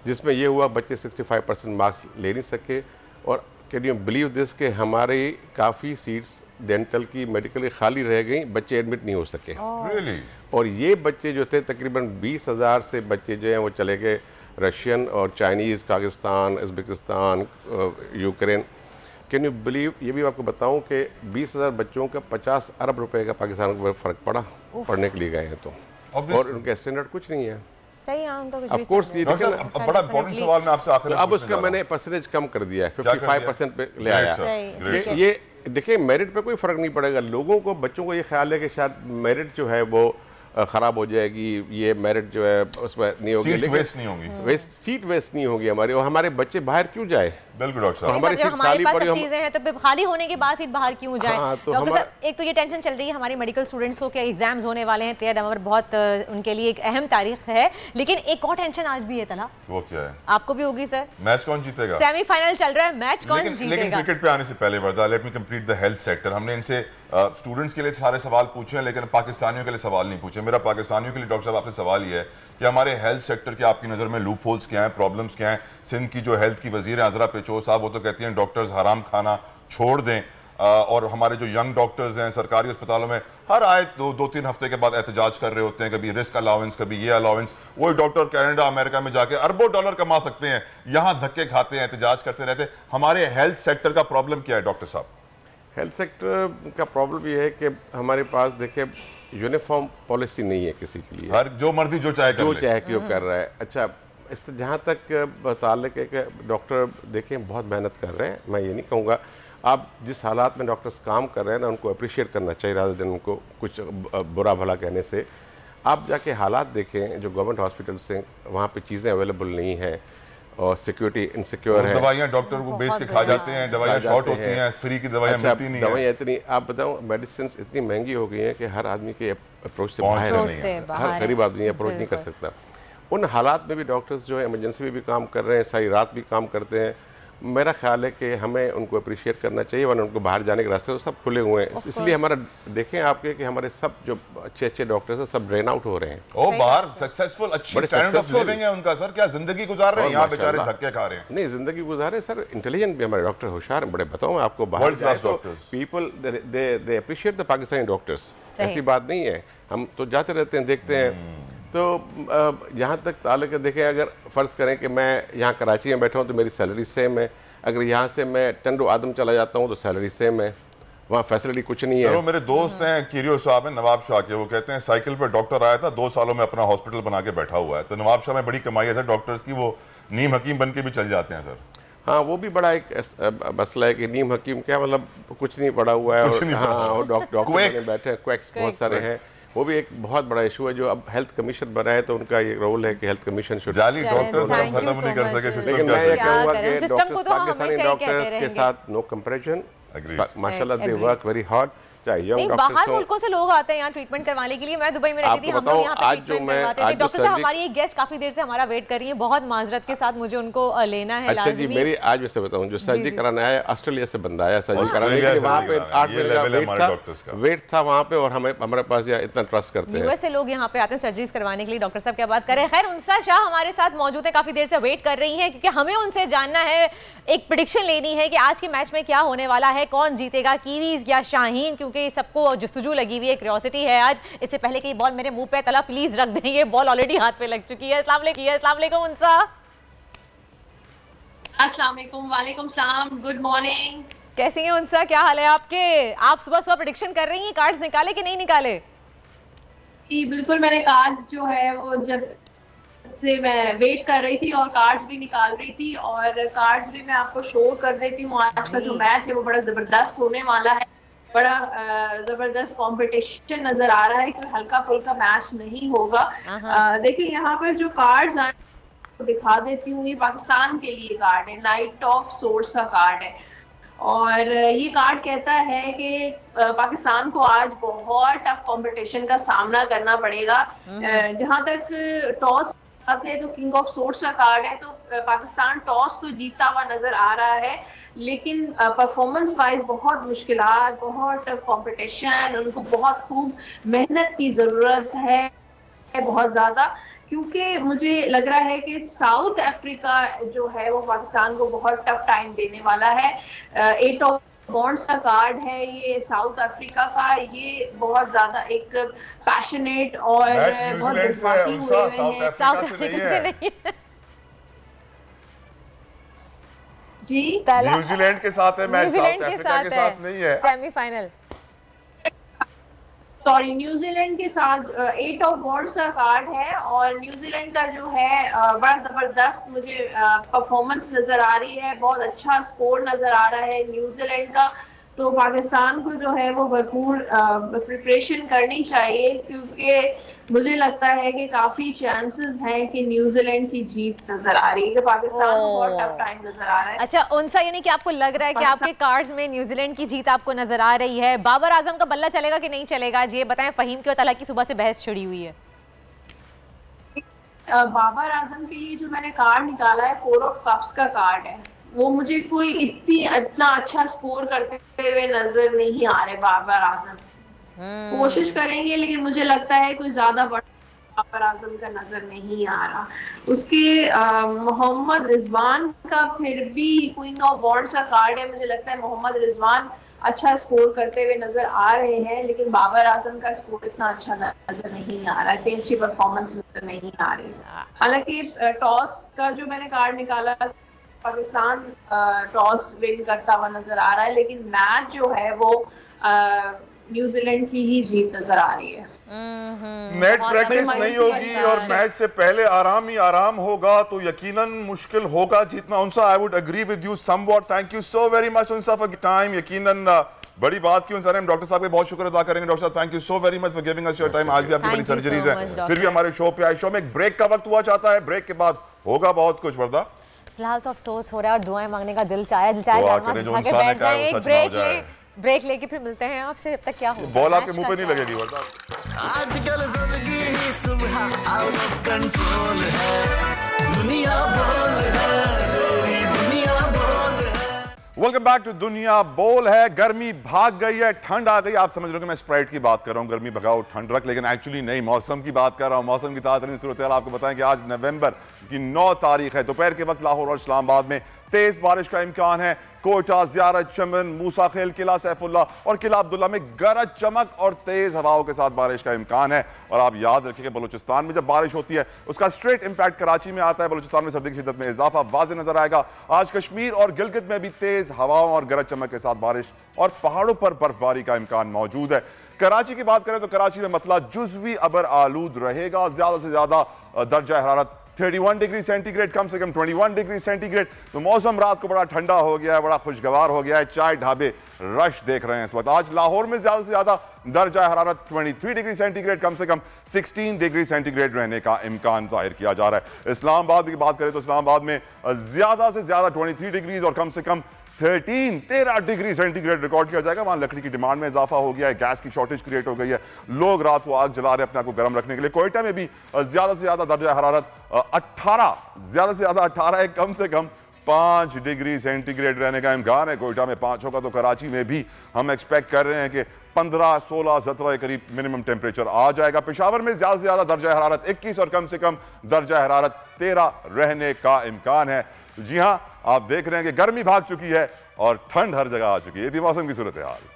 Speaker 5: जिसमें ये हुआ बच्चे 65% मार्क्स ले नहीं सके। और कैन यू बिलीव दिस कि हमारे काफ़ी सीट्स डेंटल की, मेडिकल की खाली रह गई, बच्चे एडमिट नहीं हो सके।
Speaker 8: Really?
Speaker 5: और ये बच्चे जो थे तकरीबन 20,000 से बच्चे जो हैं वो चले गए रशियन और Chinese, Pakistan, Uzbekistan, Ukraine. Can you believe, ये भी आपको बताऊं कि 20,000 बच्चों का 50 अरब रुपए का पाकिस्तान को फ़र्क पड़ा पढ़ने के लिए गए हैं तो, और उनके स्टैंडर्ड कुछ नहीं है।
Speaker 4: सही है, उनका कुछ
Speaker 5: ऑफ कोर्स। ये
Speaker 8: बड़ा इंपॉर्टेंट सवाल मैं आपसे आखिर में
Speaker 5: अब उसका मैंने परसेंटेज कम कर दिया है, 55% पे ले आया। ये देखिए, मेरिट पे कोई फ़र्क नहीं पड़ेगा। लोगों को, बच्चों को ये ख्याल है कि शायद मेरिट जो है वो ख़राब हो जाएगी, ये मेरिट जो है उसमें नहीं होगी,
Speaker 8: सीट वेस्ट नहीं होगी,
Speaker 5: सीट वेस्ट नहीं होगी हमारी। और हमारे बच्चे बाहर क्यों जाए?
Speaker 8: बिल्कुल डॉक्टर साहब,
Speaker 4: हमारी सीट खाली पड़ी, चीजें हैं तो खाली होने के बाद सीट बाहर क्यों जाए?
Speaker 5: तो
Speaker 4: डॉक्टर साहब, एक तो ये टेंशन चल रही है हमारे मेडिकल स्टूडेंट्स को कि एग्जाम्स होने वाले हैं 13 नवंबर, बहुत उनके लिए एक अहम तारीख है। लेकिन एक और टेंशन आज भी है तला,
Speaker 8: वो क्या है?
Speaker 4: आपको भी होगी सर।
Speaker 8: मैच कौन जीतेगा?
Speaker 4: सेमीफाइनल चल रहा है, मैच कौन जीतेगा?
Speaker 8: लेकिन क्रिकेट पे आने से पहले Warda, let me complete the health sector. हमने इनसे स्टूडेंट्स के लिए सारे सवाल पूछे हैं, लेकिन पाकिस्तानियों के लिए सवाल नहीं पूछे। मेरा पाकिस्तानियों के लिए डॉक्टर साहब आपसे सवाल ये है कि हमारे हेल्थ सेक्टर के आपकी नज़र में लूप होल्स क्या हैं, प्रॉब्लम्स क्या हैं? सिंध की जो हेल्थ की वजीर हैं अजरा पेचो साहब, वो तो कहती हैं डॉक्टर्स हराम खाना छोड़ दें, और हमारे जो यंग डॉक्टर्स हैं सरकारी अस्पतालों में हर आए 2-3 हफ्ते के बाद एहतजाज कर रहे होते हैं, कभी रिस्क अलाउंस, कभी ये अलाउंस। वही डॉक्टर कनाडा, अमेरिका में जाके अरबों डॉलर कमा सकते हैं, यहाँ धक्के खाते हैं, एहतजाज करते रहते हैं। हमारे हेल्थ सेक्टर का प्रॉब्लम क्या है डॉक्टर साहब?
Speaker 5: हेल्थ सेक्टर का प्रॉब्लम ये है कि हमारे पास देखिए यूनिफॉर्म पॉलिसी नहीं है किसी के लिए,
Speaker 8: हर जो मर्जी जो चाहे
Speaker 5: क्यों कर रहा है। अच्छा, इस जहाँ तक ताल्लुक है कि डॉक्टर देखें बहुत मेहनत कर रहे हैं, मैं ये नहीं कहूँगा, आप जिस हालात में डॉक्टर्स काम कर रहे हैं ना उनको अप्रिशिएट करना चाहिए रादर देन उनको कुछ बुरा भला कहने से। आप जाके हालात देखें जो गवर्नमेंट हॉस्पिटल्स हैं, वहाँ पे चीज़ें अवेलेबल नहीं हैं और सिक्योरिटी इनसिक्योर है।
Speaker 8: दवाइयाँ डॉक्टर को बेच के खा जाते हैं, दवाइयाँ शॉर्ट होती हैं, फ्री की दवाइयाँ मिलती नहीं है।
Speaker 5: दवाइयाँ इतनी, आप बताओ मेडिसिन इतनी महंगी हो गई हैं कि हर आदमी के अप्रोच से बाहर है, हर गरीब आदमी अप्रोच नहीं कर सकता। उन हालात में भी डॉक्टर्स जो है इमरजेंसी में भी काम कर रहे हैं, सारी रात भी काम करते हैं। मेरा ख्याल है कि हमें उनको अप्रिशिएट करना चाहिए, वरना उनको बाहर जाने के रास्ते तो सब खुले हुए हैं। इसलिए हमारा देखें आपके कि हमारे सब जो अच्छे डॉक्टर्स हैं सब ड्रेन आउट हो रहे हैं।
Speaker 8: ओ बाहर सक्सेसफुल, अच्छी स्टैंडर्ड ऑफ लिविंग है उनका सर, क्या जिंदगी गुजार रहे हैं यहाँ बेचारे, धक्के खा रहे हैं।
Speaker 5: नहीं, जिंदगी गुजार रहे सर, इंटेलिजेंट भी हमारे डॉक्टर होशियार हैं, बड़े बताऊँ मैं आपको, बाहर people they appreciate the Pakistani doctors, ऐसी बात नहीं है। हम तो जाते रहते हैं, देखते हैं। तो यहाँ तक ताल्लुक है, देखें अगर फ़र्ज़ करें कि मैं यहाँ कराची में बैठा हूँ तो मेरी सैलरी सेम है, अगर यहाँ से मैं टंडो आदम चला जाता हूँ तो सैलरी सेम है, वहाँ फैसिलिटी कुछ नहीं है।
Speaker 8: चलो, मेरे दोस्त हैं किरियो साहब हैं नवाब शाह के, वो कहते हैं साइकिल पर डॉक्टर आया था, 2 सालों में अपना हॉस्पिटल बना के बैठा हुआ है। तो नवाब शाह में बड़ी कमाई है सर डॉक्टर्स की, वो नीम हकीम बन के भी चल जाते हैं सर।
Speaker 5: हाँ, वो भी बड़ा एक मसला है कि नीम हकीम क्या मतलब कुछ नहीं पड़ा हुआ है, और डॉक्टर बैठे क्वैक्स बहुत सारे हैं, वो भी एक बहुत बड़ा इशू है। जो अब हेल्थ कमीशन बना है तो उनका ये रोल है कि हेल्थ कमीशन
Speaker 8: जाली डॉक्टर्स हम खत्म नहीं कर सके सिस्टम।
Speaker 5: लेकिन मैं ये कहूँगा कि डॉक्टर्स, पाकिस्तानी डॉक्टर्स के साथ नो कंपैरिजन, माशाल्लाह दे वर्क वेरी हार्ड।
Speaker 4: बाहर मुल्कों से लोग आते हैं यहाँ ट्रीटमेंट करवाने के लिए। मैं दुबई में रहती थी, हम लोग यहाँ पे ट्रीटमेंट करवाते थे। डॉक्टर साहब, हमारी एक गेस्ट काफी देर से हमारा वेट कर रही है, बहुत माजरत के साथ मुझे उनको लेना है।
Speaker 5: अच्छा जी, मेरी आज मैं से बताऊं, जो सर्जरी कराने आया ऑस्ट्रेलिया से बंदा आया सर्जरी कराने के लिए, वहाँ पे 8 महीने का वेट था वहाँ पे, और हमारे पास इतना ट्रस्ट करते हैं।
Speaker 4: यूएस से लोग यहाँ पे आते हैं सर्जरीज करवाने के लिए। डॉक्टर साहब क्या बात करें। खैर, उनसा शाह हमारे साथ मौजूद है, काफी देर से वेट कर रही है, क्योंकि हमें उनसे जानना है, एक प्रेडिक्शन लेनी है कि आज के मैच में क्या होने वाला है, कौन जीतेगा, कीवीज या शाहीन, क्योंकि सबको जुस्तुजू लगी हुई है, क्यूरियोसिटी है आज। इससे पहले कि ये बॉल मेरे मुंह पे तला प्लीज रख दें, ये बॉल ऑलरेडी हाथ पे लग चुकी है। अस्सलाम वालेकुम उनसा।
Speaker 6: अस्सलाम वालेकुम। वालेकुम सलाम, गुड मॉर्निंग।
Speaker 4: कैसी हैं उनसा, क्या हाल है आपके? आप सुबह सुबह प्रेडिक्शन कर रही हैं, कार्ड्स निकाले कि नहीं निकाले?
Speaker 6: जी बिल्कुल, मैंने कार्ड्स जो है वो जब से मैं वेट कर रही थी और कार्ड्स भी निकाल रही थी, और कार्ड्स भी मैं आपको शो कर देती हूँ। आज का जो मैच है वो बड़ा जबरदस्त होने वाला है, बड़ा जबरदस्त कंपटीशन नजर आ रहा है, कोई हल्का फुल्का मैच नहीं होगा। देखिए यहाँ पर जो कार्ड्स आए दिखा देती हूँ, ये पाकिस्तान के लिए कार्ड है, नाइट ऑफ सोर्स का कार्ड है, और ये कार्ड कहता है कि पाकिस्तान को आज बहुत टफ कंपटीशन का सामना करना पड़ेगा। जहाँ तक टॉस आते हैं तो किंग ऑफ सोर्स का कार्ड है, तो पाकिस्तान टॉस तो जीतता हुआ नजर आ रहा है, लेकिन परफॉर्मेंस वाइज बहुत मुश्किलात, बहुत टफ कंपटीशन, उनको बहुत खूब मेहनत की जरूरत है बहुत ज्यादा, क्योंकि मुझे लग रहा है कि साउथ अफ्रीका जो है वो पाकिस्तान को बहुत टफ टाइम देने वाला है। 8 ऑफ बॉन्ड्स का कार्ड है ये साउथ अफ्रीका का, ये बहुत ज्यादा एक पैशनेट और बहुत जज्बाती हुए हैं। साउथ अफ्रीका से नहीं है जी,
Speaker 8: न्यूजीलैंड के साथ है मैच, साउथ अफ्रीका के साथ नहीं है।
Speaker 6: सेमीफाइनल, सॉरी, न्यूजीलैंड के साथ 8 ऑफ बॉन्ड्स का कार्ड है, और न्यूजीलैंड का जो है बड़ा जबरदस्त मुझे परफॉर्मेंस नजर आ रही है, बहुत अच्छा स्कोर नजर आ रहा है न्यूजीलैंड का। तो पाकिस्तान को जो है वो भरपूर प्रिपरेशन करनी चाहिए, क्योंकि मुझे लगता है कि काफी चांसेस हैं कि न्यूजीलैंड की जीत नजर आ रही है, कि पाकिस्तान को बहुत टफ टाइम नजर आ रहा है।
Speaker 4: अच्छा उनसा, यानी कि आपको लग रहा है कि आपके कार्ड्स में न्यूजीलैंड की जीत आपको नजर आ रही है। बाबर आजम का बल्ला चलेगा कि नहीं चलेगा, ये बताएं। फहीम की और तला की सुबह से बहस छिड़ी हुई है।
Speaker 6: बाबर आजम के लिए जो मैंने कार्ड निकाला है 4 ऑफ कप्स का कार्ड है, वो मुझे कोई इतना अच्छा स्कोर करते हुए नजर नहीं आ रहे बाबर आजम। कोशिश करेंगे, लेकिन मुझे लगता है कोई ज्यादा बड़ा बाबर आजम का नजर नहीं आ रहा। उसके मोहम्मद रिजवान का फिर भी क्वीन ऑफ वॉन्ड्स का कार्ड है, मुझे लगता है मोहम्मद रिजवान अच्छा स्कोर करते हुए नजर आ रहे हैं, लेकिन बाबर आजम का स्कोर इतना अच्छा नजर नहीं आ रहा है, इतनी अच्छी परफॉर्मेंस नजर नहीं आ रही। हालांकि टॉस का जो मैंने कार्ड निकाला पाकिस्तान टॉस विन करता हुआ नजर आ रहा है, लेकिन मैच जो है वो न्यूजीलैंड की ही जीत नजर आ रही है।
Speaker 8: नेट प्रैक्टिस नहीं होगी और मैच से पहले आराम ही आराम होगा तो यकीनन मुश्किल होगा जीतना। Unsa I would agree with you somewhat. Thank you so very much Unsa for time. यकीनन बड़ी बात की उनसा। हम डॉक्टर साहब के बहुत शुक्र अदा करेंगे। डॉक्टर साहब thank you so very much for giving us your time. आज भी आपकी बड़ी सर्जरीज है, फिर भी हमारे शो पे आए। शो में एक ब्रेक का वक्त हुआ चाहता है, ब्रेक के बाद होगा बहुत कुछ। वर्दा
Speaker 4: फिलहाल तो अफसोस हो रहा है और दुआएं मांगने का दिल चाहे बैठ जाए। ब्रेक लेके फिर मिलते हैं आपसे। अब तक क्या हो
Speaker 8: बॉल आपके मुंह पे नहीं लगेगी।
Speaker 10: आजकल जिंदगी ही सुबह आउट ऑफ कंट्रोल है, दुनिया बोल है, दुनिया बोल है।
Speaker 8: वेलकम बैक टू दुनिया बोल है। गर्मी भाग गई है, ठंड आ गई। आप समझ रहे हो कि मैं स्प्राइट की बात कर रहा हूँ, गर्मी भगाओ ठंड रख, लेकिन एक्चुअली नहीं, मौसम की बात कर रहा हूँ। मौसम की ताज़ा सूरत हाल आपको बताएं कि आज नवंबर की 9 तारीख है। दोपहर के वक्त लाहौर और इस्लामाबाद में तेज बारिश का इम्कान है। कोयटा, ज़ियारत, चमन, मूसा खेल, किला सैफुल्ला और किला अब्दुल्ला में गरज चमक और तेज हवाओं के साथ बारिश का इम्कान है। और आप याद रखिए कि बलूचिस्तान में जब बारिश होती है उसका स्ट्रेट इंपैक्ट कराची में आता है। बलूचिस्तान में सर्दी की शिद्दत में इजाफा वाज़ेह नजर आएगा। आज कश्मीर और गिलगित में भी तेज हवाओं और गरज चमक के साथ बारिश और पहाड़ों पर बर्फबारी का इम्कान मौजूद है। कराची की बात करें तो कराची में मतला जुज़वी अबर आलूद रहेगा। ज्यादा से ज्यादा दर्जा हरारत 31 डिग्री सेंटीग्रेड, कम से कम 21 डिग्री सेंटीग्रेड। तो मौसम रात को बड़ा ठंडा हो गया है, बड़ा खुशगवार हो गया है। चाय ढाबे रश देख रहे हैं इस वक्त। आज लाहौर में ज्यादा से ज्यादा दर्जा हरारत 23 डिग्री सेंटीग्रेड, कम से कम 16 डिग्री सेंटीग्रेड रहने का इम्कान जाहिर किया जा रहा है। इस्लामाबाद की बात करें तो इस्लामाबाद में ज्यादा से ज्यादा 23 डिग्रीज और कम से कम 13 डिग्री सेंटीग्रेड रिकॉर्ड किया जाएगा। वहां लकड़ी की डिमांड में इजाफा हो गया है, गैस की शॉर्टेज क्रिएट हो गई है, लोग रात को आग जला रहे हैं अपने आप को गर्म रखने के लिए। कोयटा में भी ज्यादा से ज्यादा दर्जा हरारत 18, ज्यादा से ज्यादा 18 है, कम से कम 5 डिग्री सेंटीग्रेड रहने का इम्कान है। कोयटा में 5 होगा तो कराची में भी हम एक्सपेक्ट कर रहे हैं कि 15, 16, 17 के करीब मिनिमम टेम्परेचर आ जाएगा। पेशावर में ज्यादा से ज्यादा दर्जा हरारत 21 और कम से कम दर्जा हरारत 13 रहने का इम्कान है। जी हां, आप देख रहे हैं कि गर्मी भाग चुकी है और ठंड हर जगह आ चुकी है। ये थी मौसम की सूरत हाल।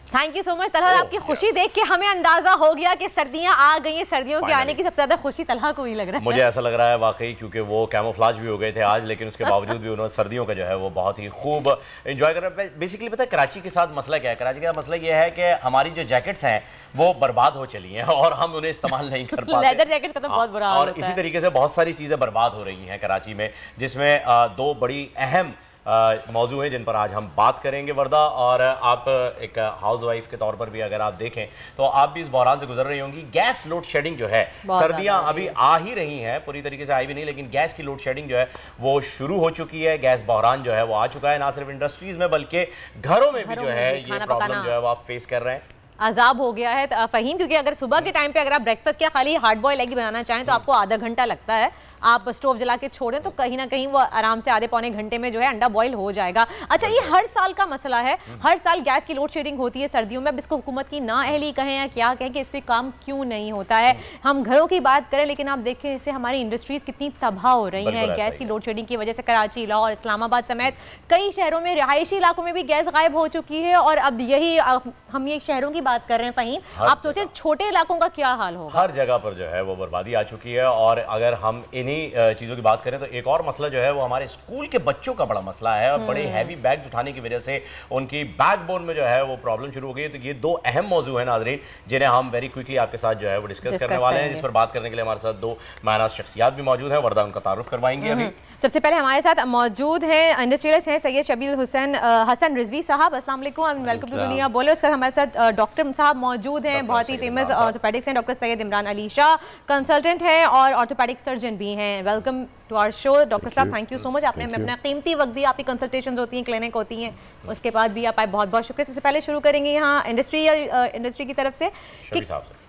Speaker 4: Thank you so much Talha. आपकी खुशी देख के हमें अंदाजा हो गया कि सर्दियां आ गई हैं। सर्दियों के आने की सबसे ज्यादा खुशी तलहा को ही लग रहा है।
Speaker 1: मुझे ऐसा लग रहा है वाकई, क्योंकि वो कैमोफ्लेज भी हो गए थे आज, लेकिन उसके बावजूद भी उन्होंने सर्दियों का जो है वो बहुत ही खूब एंजॉय कर रहे हैं। बेसिकली पता है कराची के साथ मसला क्या है? कराची का मसला ये है कि हमारी जो जैकेट्स हैं वो बर्बाद हो चली हैं और हम उन्हें इस्तेमाल नहीं कर पाते।
Speaker 4: लेदर जैकेट का तो बहुत बुरा हाल
Speaker 1: और
Speaker 4: होता
Speaker 1: इसी
Speaker 4: है।
Speaker 1: तरीके से बहुत सारी चीज़ें बर्बाद हो रही हैं कराची में, जिसमें 2 बड़ी अहम मौजू हैं जिन पर आज हम बात करेंगे। वर्दा, और आप एक हाउस वाइफ के तौर पर भी अगर आप देखें तो आप भी इस बहरान से गुजर रही होंगी। गैस लोड शेडिंग जो है, सर्दियां अभी आ ही रही हैं, पूरी तरीके से आई भी नहीं, लेकिन गैस की लोड शेडिंग जो है वो शुरू हो चुकी है। गैस बहरान जो है वो आ चुका है, ना सिर्फ इंडस्ट्रीज में बल्कि घरों में भी जो है ये प्रॉब्लम जो है वो आप फेस कर रहे हैं।
Speaker 4: अजाब हो गया है फ़हीम, क्योंकि अगर सुबह के टाइम पे अगर आप ब्रेकफास्ट या खाली हार्ड बॉयल एग बनाना चाहें तो आपको आधा घंटा लगता है। आप स्टोव जला के छोड़ें तो कहीं ना कहीं वो आराम से आधे पौने घंटे में जो है अंडा बॉईल हो जाएगा। अच्छा, ये हर साल का मसला है, हर साल गैस की लोड शेडिंग होती है सर्दियों में। अब इसको हुकूमत की नाअहली कहें या क्या कहें कि इस पर काम क्यों नहीं होता है। हम घरों की बात करें, लेकिन आप देखें इससे हमारी इंडस्ट्रीज कितनी तबाह हो रही हैं गैस की लोड शेडिंग की वजह से। कराची, लाहौर, इस्लामाबाद समेत कई शहरों में, रिहायशी इलाकों में भी गैस गायब हो चुकी है। और अब यही हम ये शहरों की बात कर रहे हैं फ़हीम, आप सोचें छोटे इलाकों का क्या हाल होगा।
Speaker 1: हर जगह पर जो है वो बर्बादी आ चुकी है। और अगर हम इन्हीं चीज़ों की बात करें तो एक और मसला जो है वो हमारे स्कूल के बच्चों का बड़ा मसला है। और बड़े हैवी बैग्स उठाने की वजह से उनकी बैकबोन में जो है वो प्रॉब्लम शुरू हो गई है। तो ये 2 अहम मौजू हैं नाज़रीन, जिन्हें हम वेरी क्विकली आपके साथ जो है वो डिस्कस करने वाले हैं, जिस पर बात करने के लिए हमारे साथ 2 मायना शख्सियात भी मौजूद हैं। वर्दा उनका तारुफ करवाएंगे अभी।
Speaker 4: सबसे पहले हमारे साथ मौजूद हैं इंडस्ट्रियलिस्ट हैं सैयद शबील हुसैन हसन रिजवी साहब। अस्सलाम वालेकुम एंड वेलकम टू दुनिया बोले। उसके हमारे साथ डॉक्टर साहब मौजूद हैं, बहुत ही फेमस ऑर्थोपेडिक्स हैं, डॉक्टर सैयद इमरान अली शाह, कंसल्टेंट हैं और ऑर्थोपेडिक सर्जन भी हैं। Welcome to our show doctor साहब, थैंक यू सो मच, आपने हमें अपना कीमती वक्त दिया। आपकी कंसल्टेशंस होती हैं, क्लिनिक होती हैं, उसके बाद भी आप आए, बहुत बहुत शुक्रिया। सबसे पहले शुरू करेंगे यहाँ इंडस्ट्री की तरफ से कि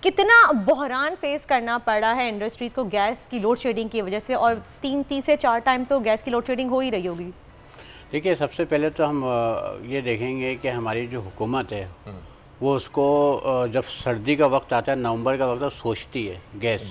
Speaker 4: कितना बहरान फेस करना पड़ा है इंडस्ट्रीज को गैस की लोड शेडिंग की वजह से, और 3 से 4 टाइम तो गैस की लोड शेडिंग हो ही रही होगी।
Speaker 7: देखिए, सबसे पहले तो हम ये देखेंगे कि हमारी जो हुकूमत है वो उसको जब सर्दी का वक्त आता है, नवंबर का वक्त, सोचती है गैस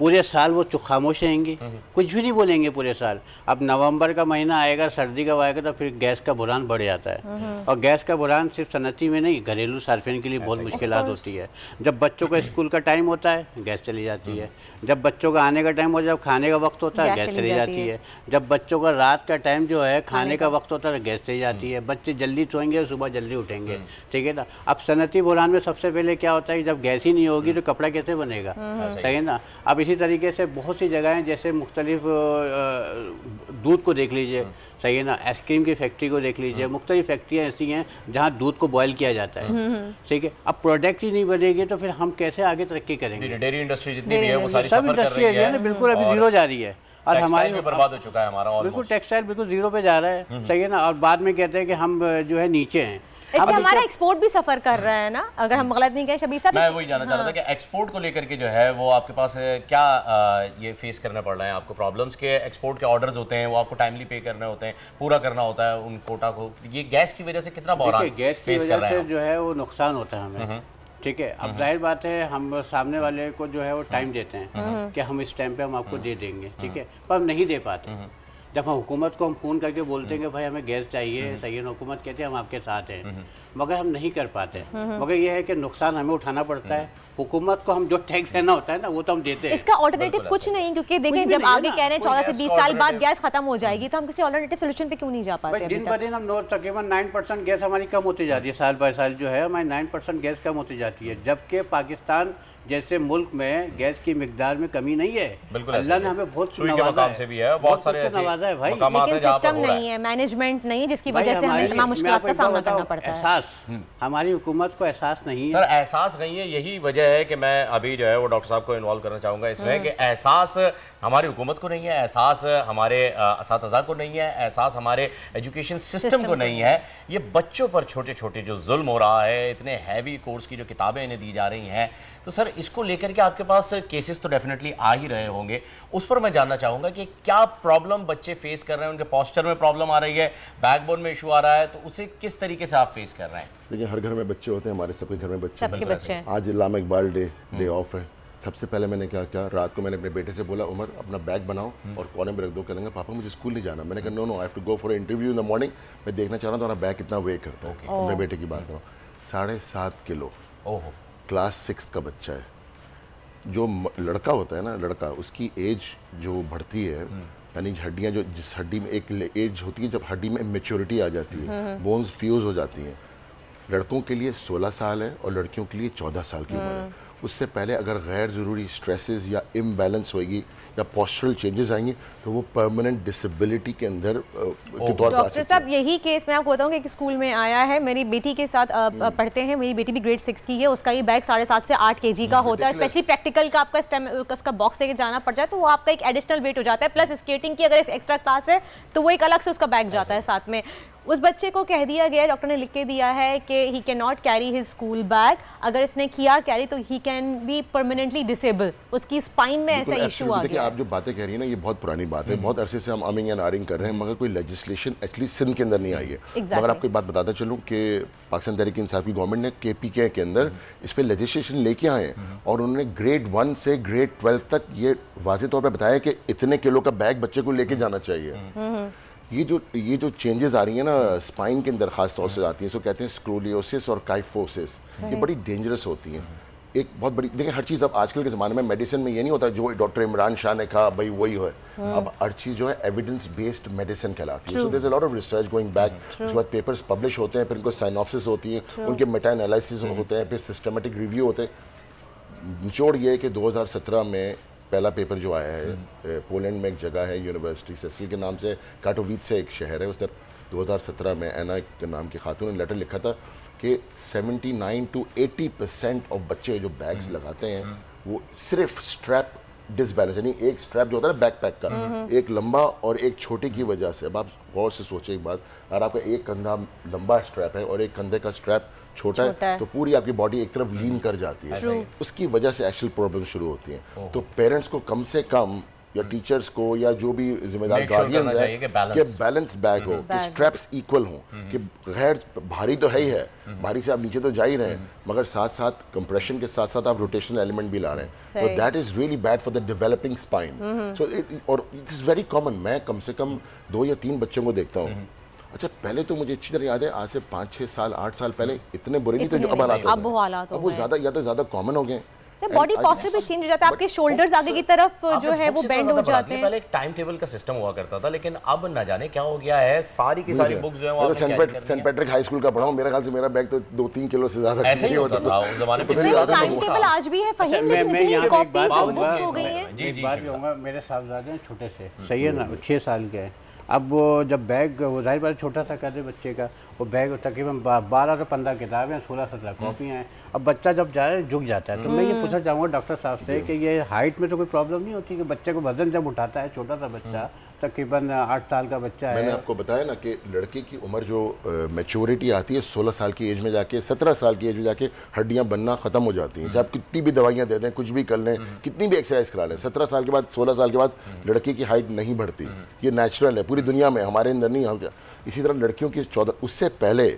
Speaker 7: पूरे साल वो चुप खामोश रहेंगे, कुछ भी नहीं बोलेंगे पूरे साल। अब नवंबर का महीना आएगा, सर्दी का आएगा तो फिर गैस का बुरान बढ़ जाता है। और गैस का बुरान सिर्फ सनती में नहीं, घरेलू सार्फिन के लिए बहुत मुश्किलात होती है। जब बच्चों का स्कूल का टाइम होता है गैस चली जाती है, जब बच्चों का आने का टाइम हो, जब खाने का वक्त होता है गैस चली जाती है, जब बच्चों का रात का टाइम जो है खाने का वक्त होता है गैस चली जाती है, बच्चे जल्दी सोएंगे सुबह जल्दी उठेंगे, ठीक है ना। अब सनती बुरान में सबसे पहले क्या होता है, जब गैस ही नहीं होगी तो कपड़ा कैसे बनेगा, सही है ना। अब इसी तरीके से बहुत सी जगह हैं, जैसे मुख्तलिफ दूध को देख लीजिए, सही है ना, आइसक्रीम की फैक्ट्री को देख लीजिए, मुख्तलिफ फैक्ट्रियाँ ऐसी हैं जहाँ दूध को बॉयल किया जाता है, ठीक है। अब प्रोडक्ट ही नहीं बनेगी तो फिर हम कैसे आगे तरक्की करेंगे।
Speaker 1: डेयरी इंडस्ट्री जितनी भी है वो सारी
Speaker 7: सब
Speaker 1: सफर कर
Speaker 7: इंडस्ट्री
Speaker 1: रही है,
Speaker 7: बिल्कुल अभी जीरो जा रही है। और हमारी
Speaker 1: भी बर्बाद हो चुका है हमारा,
Speaker 7: बिल्कुल टेक्सटाइल बिल्कुल जीरो पे जा रहा है, सही है ना। और बाद में कहते हैं कि हम जो है नीचे हैं।
Speaker 4: इससे हमारा एक्सपोर्ट भी सफर कर रहा है ना, अगर हम गलत नहीं कहें शबीर साहब।
Speaker 1: मैं वही जानना चाह रहा था कि एक्सपोर्ट को लेकर के जो है वो आपके पास क्या ये फेस करना पड़ रहा है आपको प्रॉब्लम्स के। एक्सपोर्ट के ऑर्डर्स होते हैं वो आपको टाइमली पे करने होते हैं, पूरा करना होता है उन कोटा को। ये गैस की वजह से कितना बहरान फेस कर रहे हैं
Speaker 7: जो है वो नुकसान होता है हमें, ठीक है। अब जाहिर बात है हम सामने वाले को जो है वो टाइम देते हैं कि हम इस टाइम पे हम आपको दे देंगे, ठीक है, पर हम नहीं दे पाते। जब हम हुकूमत को हम फ़ोन करके बोलते हैं कि भाई हमें गैस चाहिए, सही है, हुकूमत कहती है हम आपके साथ हैं, मगर हम नहीं कर पाते। मगर यह है कि नुकसान हमें उठाना पड़ता है, हुकूमत को हम जो टैक्स देना होता है ना वो तो हम देते हैं।
Speaker 4: इसका ऑल्टरनेटिव कुछ नहीं, क्योंकि देखिए जब आगे कह रहे हैं 14 से 20 साल बाद गैस खत्म हो जाएगी तो हम किसी ऑल्टरनेटिव सोल्यूशन पे क्यों नहीं जा पाते।
Speaker 7: दिन ब दिन हम तकरीबन 9% गैस हमारी कम होती जाती है, साल बाय साल जो है हमारी 9% गैस कम होती जाती है, जबकि पाकिस्तान जैसे मुल्क में गैस की मिकदार में कमी नहीं है। अल्लाह ने हमें बहुत नवाजा है,
Speaker 1: से भी है, बहुत सारे
Speaker 7: नवाजा है भाई,
Speaker 4: लेकिन सिस्टम नहीं है, मैनेजमेंट नहीं, जिसकी वजह से हमें तमाम मुश्किलात का सामना करना पड़ता है।
Speaker 7: एहसास हमारी हुकूमत को एहसास नहीं है,
Speaker 1: सर एहसास नहीं है। यही वजह है कि मैं अभी जो है वो डॉक्टर साहब को इन्वॉल्व करना चाहूँगा इसमें कि एहसास हमारी हुकूमत को नहीं है, एहसास हमारे असातिज़ा को नहीं है, एहसास हमारे एजुकेशन सिस्टम को नहीं है। ये बच्चों पर छोटे छोटे जो जुल्म हो रहा है, इतने हैवी कोर्स की जो किताबें इन्हें दी जा रही हैं, तो सर इसको लेकर के आपके पास केसेस तो डेफिनेटली आ ही रहे होंगे। उस पर मैं जानना चाहूँगा कि क्या प्रॉब्लम बच्चे फेस कर रहे हैं, उनके पोस्चर में प्रॉब्लम आ रही है, बैकबोन में इशू आ रहा है, तो उसे किस तरीके से आप फेस कर रहे हैं।
Speaker 5: देखिए हर घर में बच्चे होते हैं, हमारे सबके घर में
Speaker 4: सबके बच्चे हैं।
Speaker 5: आज अल्लामा इकबाल डे ऑफ है। सबसे पहले मैंने क्या किया, रात को मैंने अपने बेटे से बोला उमर अपना बैग बनाओ और कोने में रख दो। कहेंगे पापा मुझे स्कूल नहीं जाना। मैंने कहा no I have to go for interview in the morning, मैं देखना चाह रहा हूँ तुम्हारा बैग कितना वेट करता है। अपने बेटे की बात करो, 7.5 किलो, क्लास 6 का बच्चा है। जो लड़का होता है ना, लड़का उसकी एज जो बढ़ती है, यानी हड्डियाँ जो जिस हड्डी में एक एज होती है जब हड्डी में मेच्योरिटी आ जाती है, बोन्स फ्यूज हो जाती हैं। लड़कों के लिए 16 साल है और लड़कियों के लिए 14 साल की उम्र है। उससे पहले अगर गैर ज़रूरी स्ट्रेसेस या इम्बैलेंस होएगी या पोस्चरल चेंजेस आएंगी तो वो परमानेंट डिसेबिलिटी के अंदर के तौर पर।
Speaker 4: डॉक्टर साहब यही केस मैं आपको बताऊँ कि स्कूल में आया है, मेरी बेटी के साथ पढ़ते हैं, मेरी बेटी भी ग्रेड 6 की है, उसका ये बैग 7.5 से 8 kg का होता है। स्पेशली प्रैक्टिकल का आपका स्टेम उसका बॉक्स लेके जाना पड़ जाए तो वो आपका एक एडिशनल वेट हो जाता है, प्लस स्केटिंग की अगर एक्स्ट्रा क्लास है तो वो एक अलग से उसका बैग जाता है साथ में। उस बच्चे को कह दिया गया, डॉक्टर ने लिख के दिया है कि he can not carry his school bag, अगर इसने किया कैरी तो he can be permanently disable, उसकी स्पाइन में ऐसा इशू आ गया।
Speaker 5: आप जो बातें कह रही है ना ये बहुत पुरानी बात है, बहुत अरसे से हम आमिंग एंड आरिंग कर रहे हैं, मगर कोई लेजिस्लेशन एटलीस्ट सिंध के अंदर नहीं आई है। मगर आपको एक बात बताता चलूँ कि पाकिस्तान तहरीक इंसाफ की गवर्नमेंट ने KPK के अंदर इस पर लेजिस्लेशन लेके आए हैं और उन्होंने ग्रेड 1 से ग्रेड 12 तक ये वाज़ेह तौर पर बताया कि इतने किलो का बैग बच्चे को लेके जाना चाहिए। ये जो चेंजेस आ रही है ना स्पाइन के अंदर खास तौर से आती हैं, इसको कहते हैं स्क्रोलियोसिस और काइफोसिस, ये बड़ी डेंजरस होती हैं। एक बहुत बड़ी देखिए हर चीज़ अब आजकल के ज़माने में मेडिसिन में ये नहीं होता जो डॉक्टर इमरान शाह ने कहा भाई वही है। अब हर चीज़ जो है एविडेंस बेस्ड मेडिसिन कहलाती है। So there is a lot of research going back, उसके बाद पेपर्स पब्लिश होते हैं, फिर उनको साइनॉप्सिस होती है, उनके मेटा एनालिसिस होते हैं, फिर सिस्टमेटिक रिव्यू होते हैं। निचोड़ ये है कि 2017 में पहला पेपर जो आया है, पोलैंड में एक जगह है यूनिवर्सिटी सेसिल के नाम से, काटोविच से एक शहर है, उस 2017 में एना के नाम की खातून ने लेटर लिखा था कि 79 to 80% ऑफ बच्चे जो बैग्स लगाते हैं वो सिर्फ स्ट्रैप डिसबैलेंस, यानी एक स्ट्रैप जो होता है ना बैकपैक का, एक लंबा और एक छोटे की वजह से। अब आप गौर से सोचें एक बात, अगर आपका एक कंधा लंबा स्ट्रैप है और एक कंधे का स्ट्रैप छोटा है तो पूरी आपकी बॉडी एक तरफ लीन कर जाती है, उसकी वजह से एक्चुअल प्रॉब्लम शुरू होती हैं। तो पेरेंट्स को कम से कम
Speaker 14: या टीचर्स को या जो भी जिम्मेदार गार्डियन है कि बैलेंस बैग हो, कि स्ट्रैप्स इक्वल हों, कि गैर भारी तो है ही है, भारी से आप नीचे तो जा ही रहे हैं, मगर साथ साथ कंप्रेशन के साथ साथ आप रोटेशनल एलिमेंट भी ला रहे हैं, तो that is really bad for the developing spine. So और इट इज वेरी कॉमन। मैं कम से कम 2 या 3 बच्चों को देखता हूँ। अच्छा, पहले तो मुझे अच्छी तरह याद है, आज से 5-6 साल 8 साल पहले इतने बुरे नहीं थे जो अब हालात, अब वो ज्यादा या तो ज्यादा कॉमन हो गए।
Speaker 4: बॉडी पॉस्चर भी चेंज हो जाता है, आपके शोल्डर्स आगे की तरफ जो है वो बेंड हो जाते हैं।
Speaker 1: पहले एक टाइम टेबल का सिस्टम हुआ करता था, लेकिन अब न जाने क्या हो गया है, सारी की सारी बुक्स जो है वो
Speaker 14: सेंट पैट्रिक हाई स्कूल का पढ़ा हूं, मेरे ख्याल से मेरा बैग तो 2-3 किलो से ज्यादा
Speaker 1: ऐसे ही होता था उस जमाने पे।
Speaker 4: टाइम टेबल आज भी है फहीम, लेकिन इतनी कॉपीज और बुक्स हो गई हैं।
Speaker 7: एक बात कहूंगा, मेरे साहबजादे हैं छोटे से, सही है ना, 6 साल के हैं। अब वो जब बैग, वो जाहिर बात छोटा सा कहते बच्चे का, वो बैग तकरीबन 12 से 15 किताबें, 16-17 कॉपियाँ हैं। अब बच्चा जब जाए झुक जाता है, तो मैं ये पूछना चाहूँगा डॉक्टर साहब से कि ये हाइट में तो कोई प्रॉब्लम नहीं होती कि बच्चे को वजन जब उठाता है, छोटा सा बच्चा तकरीबन 8 साल का बच्चा है।
Speaker 14: मैंने आपको बताया ना कि लड़के की उम्र जो मैच्योरिटी आती है 16 साल की एज में जाके, 17 साल की एज में जाके हड्डियां बनना खत्म हो जाती हैं। जब कितनी भी दवाइयां दे दें, कुछ भी कर लें, कितनी भी एक्सरसाइज करा लें, 17 साल के बाद 16 साल के बाद लड़के की हाइट नहीं बढ़ती। ये नेचुरल है पूरी दुनिया में, हमारे अंदर नहीं। इसी तरह लड़कियों की 14, उससे पहले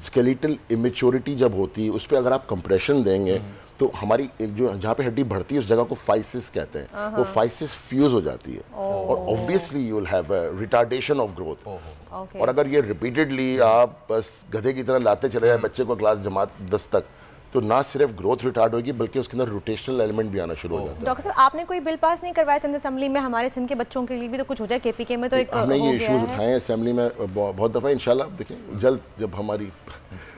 Speaker 14: स्केलेटल इमेच्योरिटी जब होती है, उस पर अगर आप कंप्रेशन देंगे तो हमारी एक जो जहाँ पे हड्डी बढ़ती है उस जगह को फाइसिस कहते हैं, वो फाइसिस फ्यूज हो जाती है और obviously you will have a retardation of growth. और अगर ये रिपीटेडली आप बस गधे की तरह लाते चले जाए बच्चे को क्लास जमात 10 तक, तो ना सिर्फ ग्रोथ रिटार्ड होगी बल्कि उसके अंदर रोटेशनल एलिमेंट भी आना शुरू हो जाता है।
Speaker 4: डॉक्टर साहब, आपने कोई बिल पास नहीं करवाया सिंध असेंबली में हमारे सिंध के बच्चों के लिए भी तो कुछ हो जाए? केपीके में तो एक
Speaker 14: हमने ये इश्यूज उठाए हैं असेंबली में बहुत दफा। इंशाल्लाह देखें जल्द जब हमारी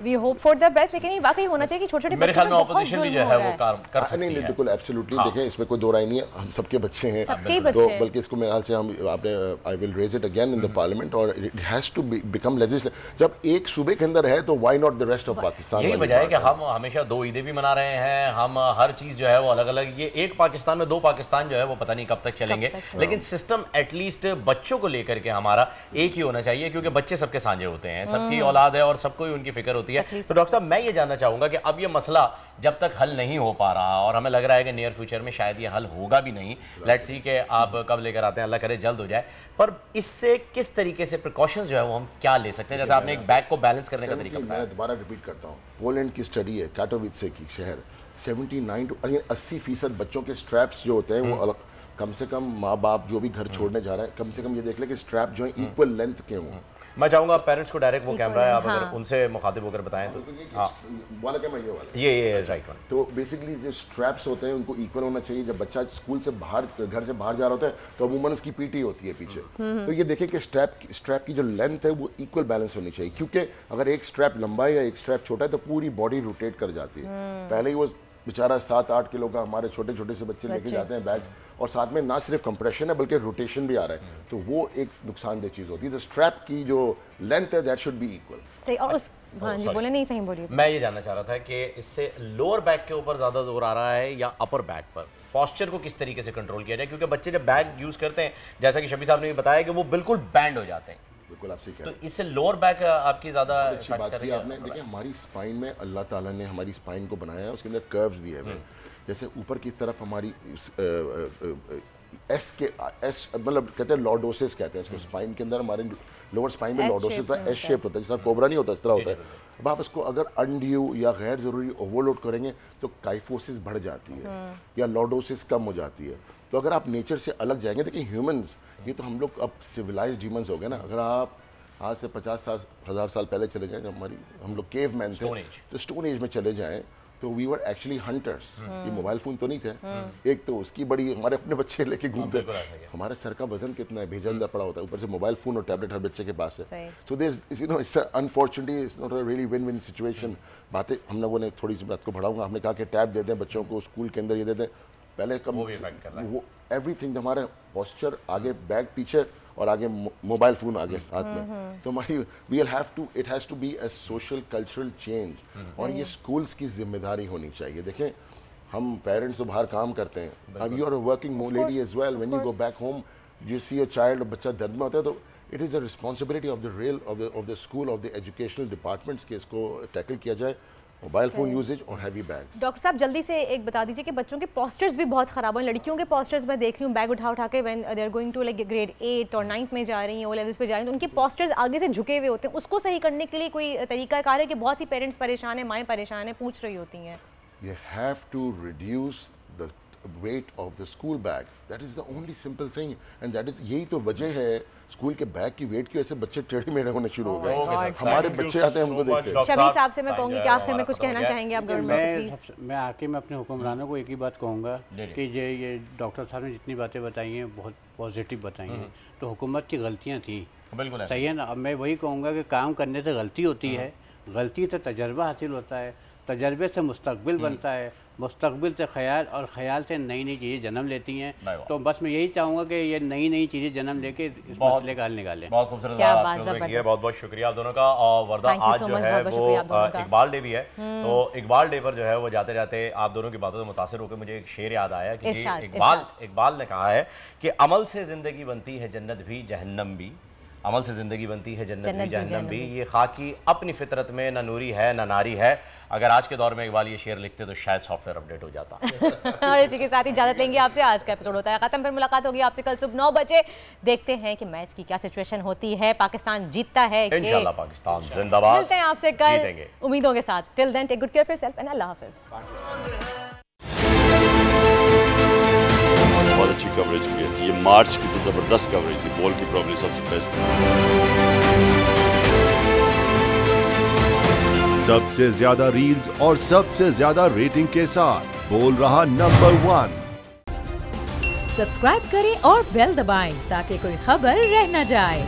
Speaker 4: we hope for the best, लेकिन ये वाकई होना चाहिए कि छोटे-छोटे
Speaker 1: मेरे ख्याल में ऑपोजिशन भी जो है वो काम कर सकती है।
Speaker 14: नहीं बिल्कुल एब्सोल्युटली, देखें इसमें कोई दो राय नहीं है, हम सबके बच्चे हैं, तो बल्कि इसको मेरे ख्याल से हम आपने I will raise it again in the parliament और it has to become legislation. जब एक सूबे के अंदर है तो why not the rest of Pakistan?
Speaker 1: यही वजह है कि हम हमेशा 2 ईदें भी मना रहे हैं, हम हर चीज जो है वो अलग अलग, ये एक पाकिस्तान में 2 पाकिस्तान जो है वो पता नहीं कब तक चलेंगे, लेकिन सिस्टम एटलीस्ट बच्चों को लेकर के हमारा एक ही होना चाहिए, क्योंकि बच्चे सबके साझे होते हैं, सबकी औलाद है और सबको ही उनकी फिक्र होती है। तो डॉक्टर साहब, मैं ये जानना चाहूंगा कि अब ये मसला जब तक हल नहीं हो पा रहा और हमें लग रहा है कि नियर फ्यूचर में शायद ये हल होगा भी नहीं, लेट्स सी कि आप कब लेकर आते हैं, अल्लाह करे जल्द हो जाए, पर इससे किस तरीके से प्रिकॉशंस जो है वो हम क्या ले सकते हैं? जैसे आपने एक बैग को बैलेंस करने का तरीका बताया।
Speaker 14: मैं दोबारा रिपीट करता हूँ, पोलैंड की स्टडी है, काटोवित्से की शहर, 79 to 80% बच्चों के स्ट्रैप्स जो होते हैं वो कम से कम माँ बाप जो भी घर छोड़ने जा रहे हैं कम से कम ये देख ले कि स्ट्रैप जो है इक्वल लेंथ के हों।
Speaker 1: मैं चाहूंगा पेरेंट्स को डायरेक्ट वो कैमरा है, आप अगर उनसे मुखातिब होकर बताएं तो।
Speaker 14: वाला कैमरा ये वाला,
Speaker 1: ये राइट वन।
Speaker 14: तो बेसिकली जो स्ट्रैप्स होते हैं उनको इक्वल होना चाहिए। जब बच्चा स्कूल से बाहर, घर से बाहर जा रहा होता है तो अमूमन उसकी पीटी होती है पीछे, तो ये देखें कि स्ट्रैप की जो लेंथ है वो इक्वल बैलेंस होनी चाहिए, क्योंकि अगर एक स्ट्रैप लंबा है या एक स्ट्रैप छोटा है तो पूरी बॉडी रोटेट कर जाती है। पहले ही वो बेचारा 7-8 किलो का हमारे छोटे छोटे से बच्चे लेके जाते हैं बैग, और साथ में ना सिर्फ कंप्रेशन है बल्कि रोटेशन भी आ रहा है, तो वो एक नुकसानदेह चीज होती है। तो स्ट्रैप की जो लेंथ है दैट शुड बी इक्वल।
Speaker 4: सही। और उस हाँ जी बोले नहीं फहीम बोलिए।
Speaker 1: मैं ये जानना चाह रहा था कि इससे लोअर बैक के ऊपर ज्यादा जोर आ रहा है या अपर बैक पर? पॉस्चर को किस तरीके से कंट्रोल किया जाए, क्योंकि बच्चे जब बैग यूज करते हैं जैसा कि शफी साहब ने भी बताया कि वो बिल्कुल बैंड हो जाते हैं,
Speaker 14: बिल्कुल आपसे कह
Speaker 1: तो इससे लोअर बैक आपकी ज्यादा
Speaker 14: अच्छी बात की आपने। देखिए हमारी स्पाइन में अल्लाह ताला ने हमारी स्पाइन को बनाया है, उसके अंदर कर्व्स दिए हुए, जैसे ऊपर की तरफ हमारी एस मतलब कहते हैं लॉर्डोसिस कहते हैं इसको, स्पाइन के अंदर हमारे लोअर स्पाइन में लॉर्डोसिस होता है, एस शेप होता है, जैसा कोबरा नहीं होता इस तरह होता है। अब आप इसको अगर अनड्यू या गैर ज़रूरी ओवरलोड करेंगे तो काइफोसिस बढ़ जाती है या लॉर्डोसिस कम हो जाती है। तो अगर आप नेचर से अलग जाएंगे, देखिए ह्यूमंस, ये तो हम लोग अब सिविलाइज्ड ह्यूमंस हो गए ना। अगर आप आज से 50,000 साल पहले चले जाएं, जब हम लोग केव मैन थे, तो स्टोन एज में चले जाएं तो वी वर एक्चुअली हंटर्स। ये मोबाइल फोन तो नहीं थे, एक तो उसकी बड़ी, हमारे अपने बच्चे लेके घूमते, हमारे सर का वजन कितना है, भेजा अंदर पड़ा होता है, ऊपर से मोबाइल फोन और टैबलेट हर बच्चे के पास है। So this you know it's unfortunately it's not a really win win situation. बातें हम लोगों ने थोड़ी सी बात को बढ़ाऊंगा, हमने कहा कि टैब दे दें बच्चों को, स्कूल के अंदर ये दे दें, पहले कम वो एवरीथिंग हमारा पोस्चर आगे बैग पीछे और आगे मोबाइल फोन आगे हाथ में, तो हमारी we will have to, it has to be a social cultural change, और ये स्कूल्स की जिम्मेदारी होनी चाहिए। देखें हम पेरेंट्स तो बाहर काम करते हैं, अब you are a working lady as well, when you go back home you see a child, बच्चा दर्द में होता है, तो it is the responsibility of the real of the school of the educational departments के इसको टैकल किया जाए। मोबाइल फ़ोन यूजेज और हैवी बैग्स।
Speaker 4: डॉक्टर साहब जल्दी से एक बता दीजिए कि बच्चों के पोस्टर्स भी बहुत ख़राब हैं, लड़कियों के पोस्टर्स मैं देख रही हूँ बैग उठा के when they are going to like grade 8 और 9th में जा रही हैं, ओ लेवल्स पे जा रही हैं, तो उनके पोस्टर्स आगे से झुके हुए होते हैं। उसको सही करने के लिए कोई तरीकाकार है कि बहुत सी पेरेंट्स परेशान हैं, माएँ परेशान हैं, पूछ रही होती हैं?
Speaker 14: You have to reduce the weight of the school bag. That is the only simple thing, and that is यही तो वजह है स्कूल के बैग की वेट की वजह से बच्चे टेढ़े मेढ़े होने शुरू हो गए। हमारे बच्चे आते हैं हमको देखते हैं।
Speaker 4: शबीर साहब से मैं कहूँगी कि आखिर में कुछ कहना चाहेंगे आप गवर्नमेंट से प्लीज?
Speaker 7: मैं आके मैं अपने हुक्मरानों को एक ही बात कहूँगा कि ये डॉक्टर साहब ने जितनी बातें बताई हैं बहुत पॉजिटिव बताई हैं, तो हुकूमत की गलतियाँ थी,
Speaker 1: बिल्कुल
Speaker 7: सही है ना। अब मैं वही कहूँगा कि काम करने से गलती होती है, गलती से तजर्बा हासिल होता है, तजर्बे से मुस्तकबिल बनता है, मुस्तकबिल से ख्याल, और ख्याल से नई नई चीज़ें जन्म लेती हैं। तो बस मैं यही चाहूँगा कि ये नई नई चीज़ें जन्म लेके इस मसले का हल निकालें।
Speaker 1: बहुत खूबसूरत बहुत बहुत शुक्रिया आप दोनों का। और वर्दा आज जो है वो इकबाल डे भी है, तो इकबाल डे पर जो है वो जाते जाते आप दोनों की बातों से मुतासिर होकर मुझे एक शेर याद आया कि इकबाल ने कहा है कि अमल से ज़िंदगी बनती है जन्नत भी जहन्नम भी, अमल से ज़िंदगी बनती है जन्नत भी जहन्नम भी, ये खाकी अपनी फितरत में ना नूरी है ना नारी है। अगर आज के दौर में इकबाल ये शेर लिखते तो शायद सॉफ्टवेयर अपडेट हो जाता।
Speaker 4: और इसी के साथ ही इजाजत लेंगे आपसे, आज का एपिसोड होता है खत्म, फिर मुलाकात होगी आपसे कल सुबह 9 बजे। देखते हैं कि मैच की क्या सिचुएशन होती है, पाकिस्तान जीतता है
Speaker 1: इंशाल्लाह, पाकिस्तान जिंदाबाद।
Speaker 4: मिलते हैं आपसे कल उम्मीदों के साथ। Till then take good care of yourself and अल्लाह हाफिज।
Speaker 15: बहुत अच्छी कवरेज की है, ये मार्च की तो जबरदस्त कवरेज थी, बॉल की प्रॉब्लम सबसे बेस्ट थी।
Speaker 16: सबसे ज्यादा रील्स और सबसे ज्यादा रेटिंग के साथ बोल रहा नंबर 1।
Speaker 17: सब्सक्राइब करें और बेल दबाएं ताकि कोई खबर रह न जाए।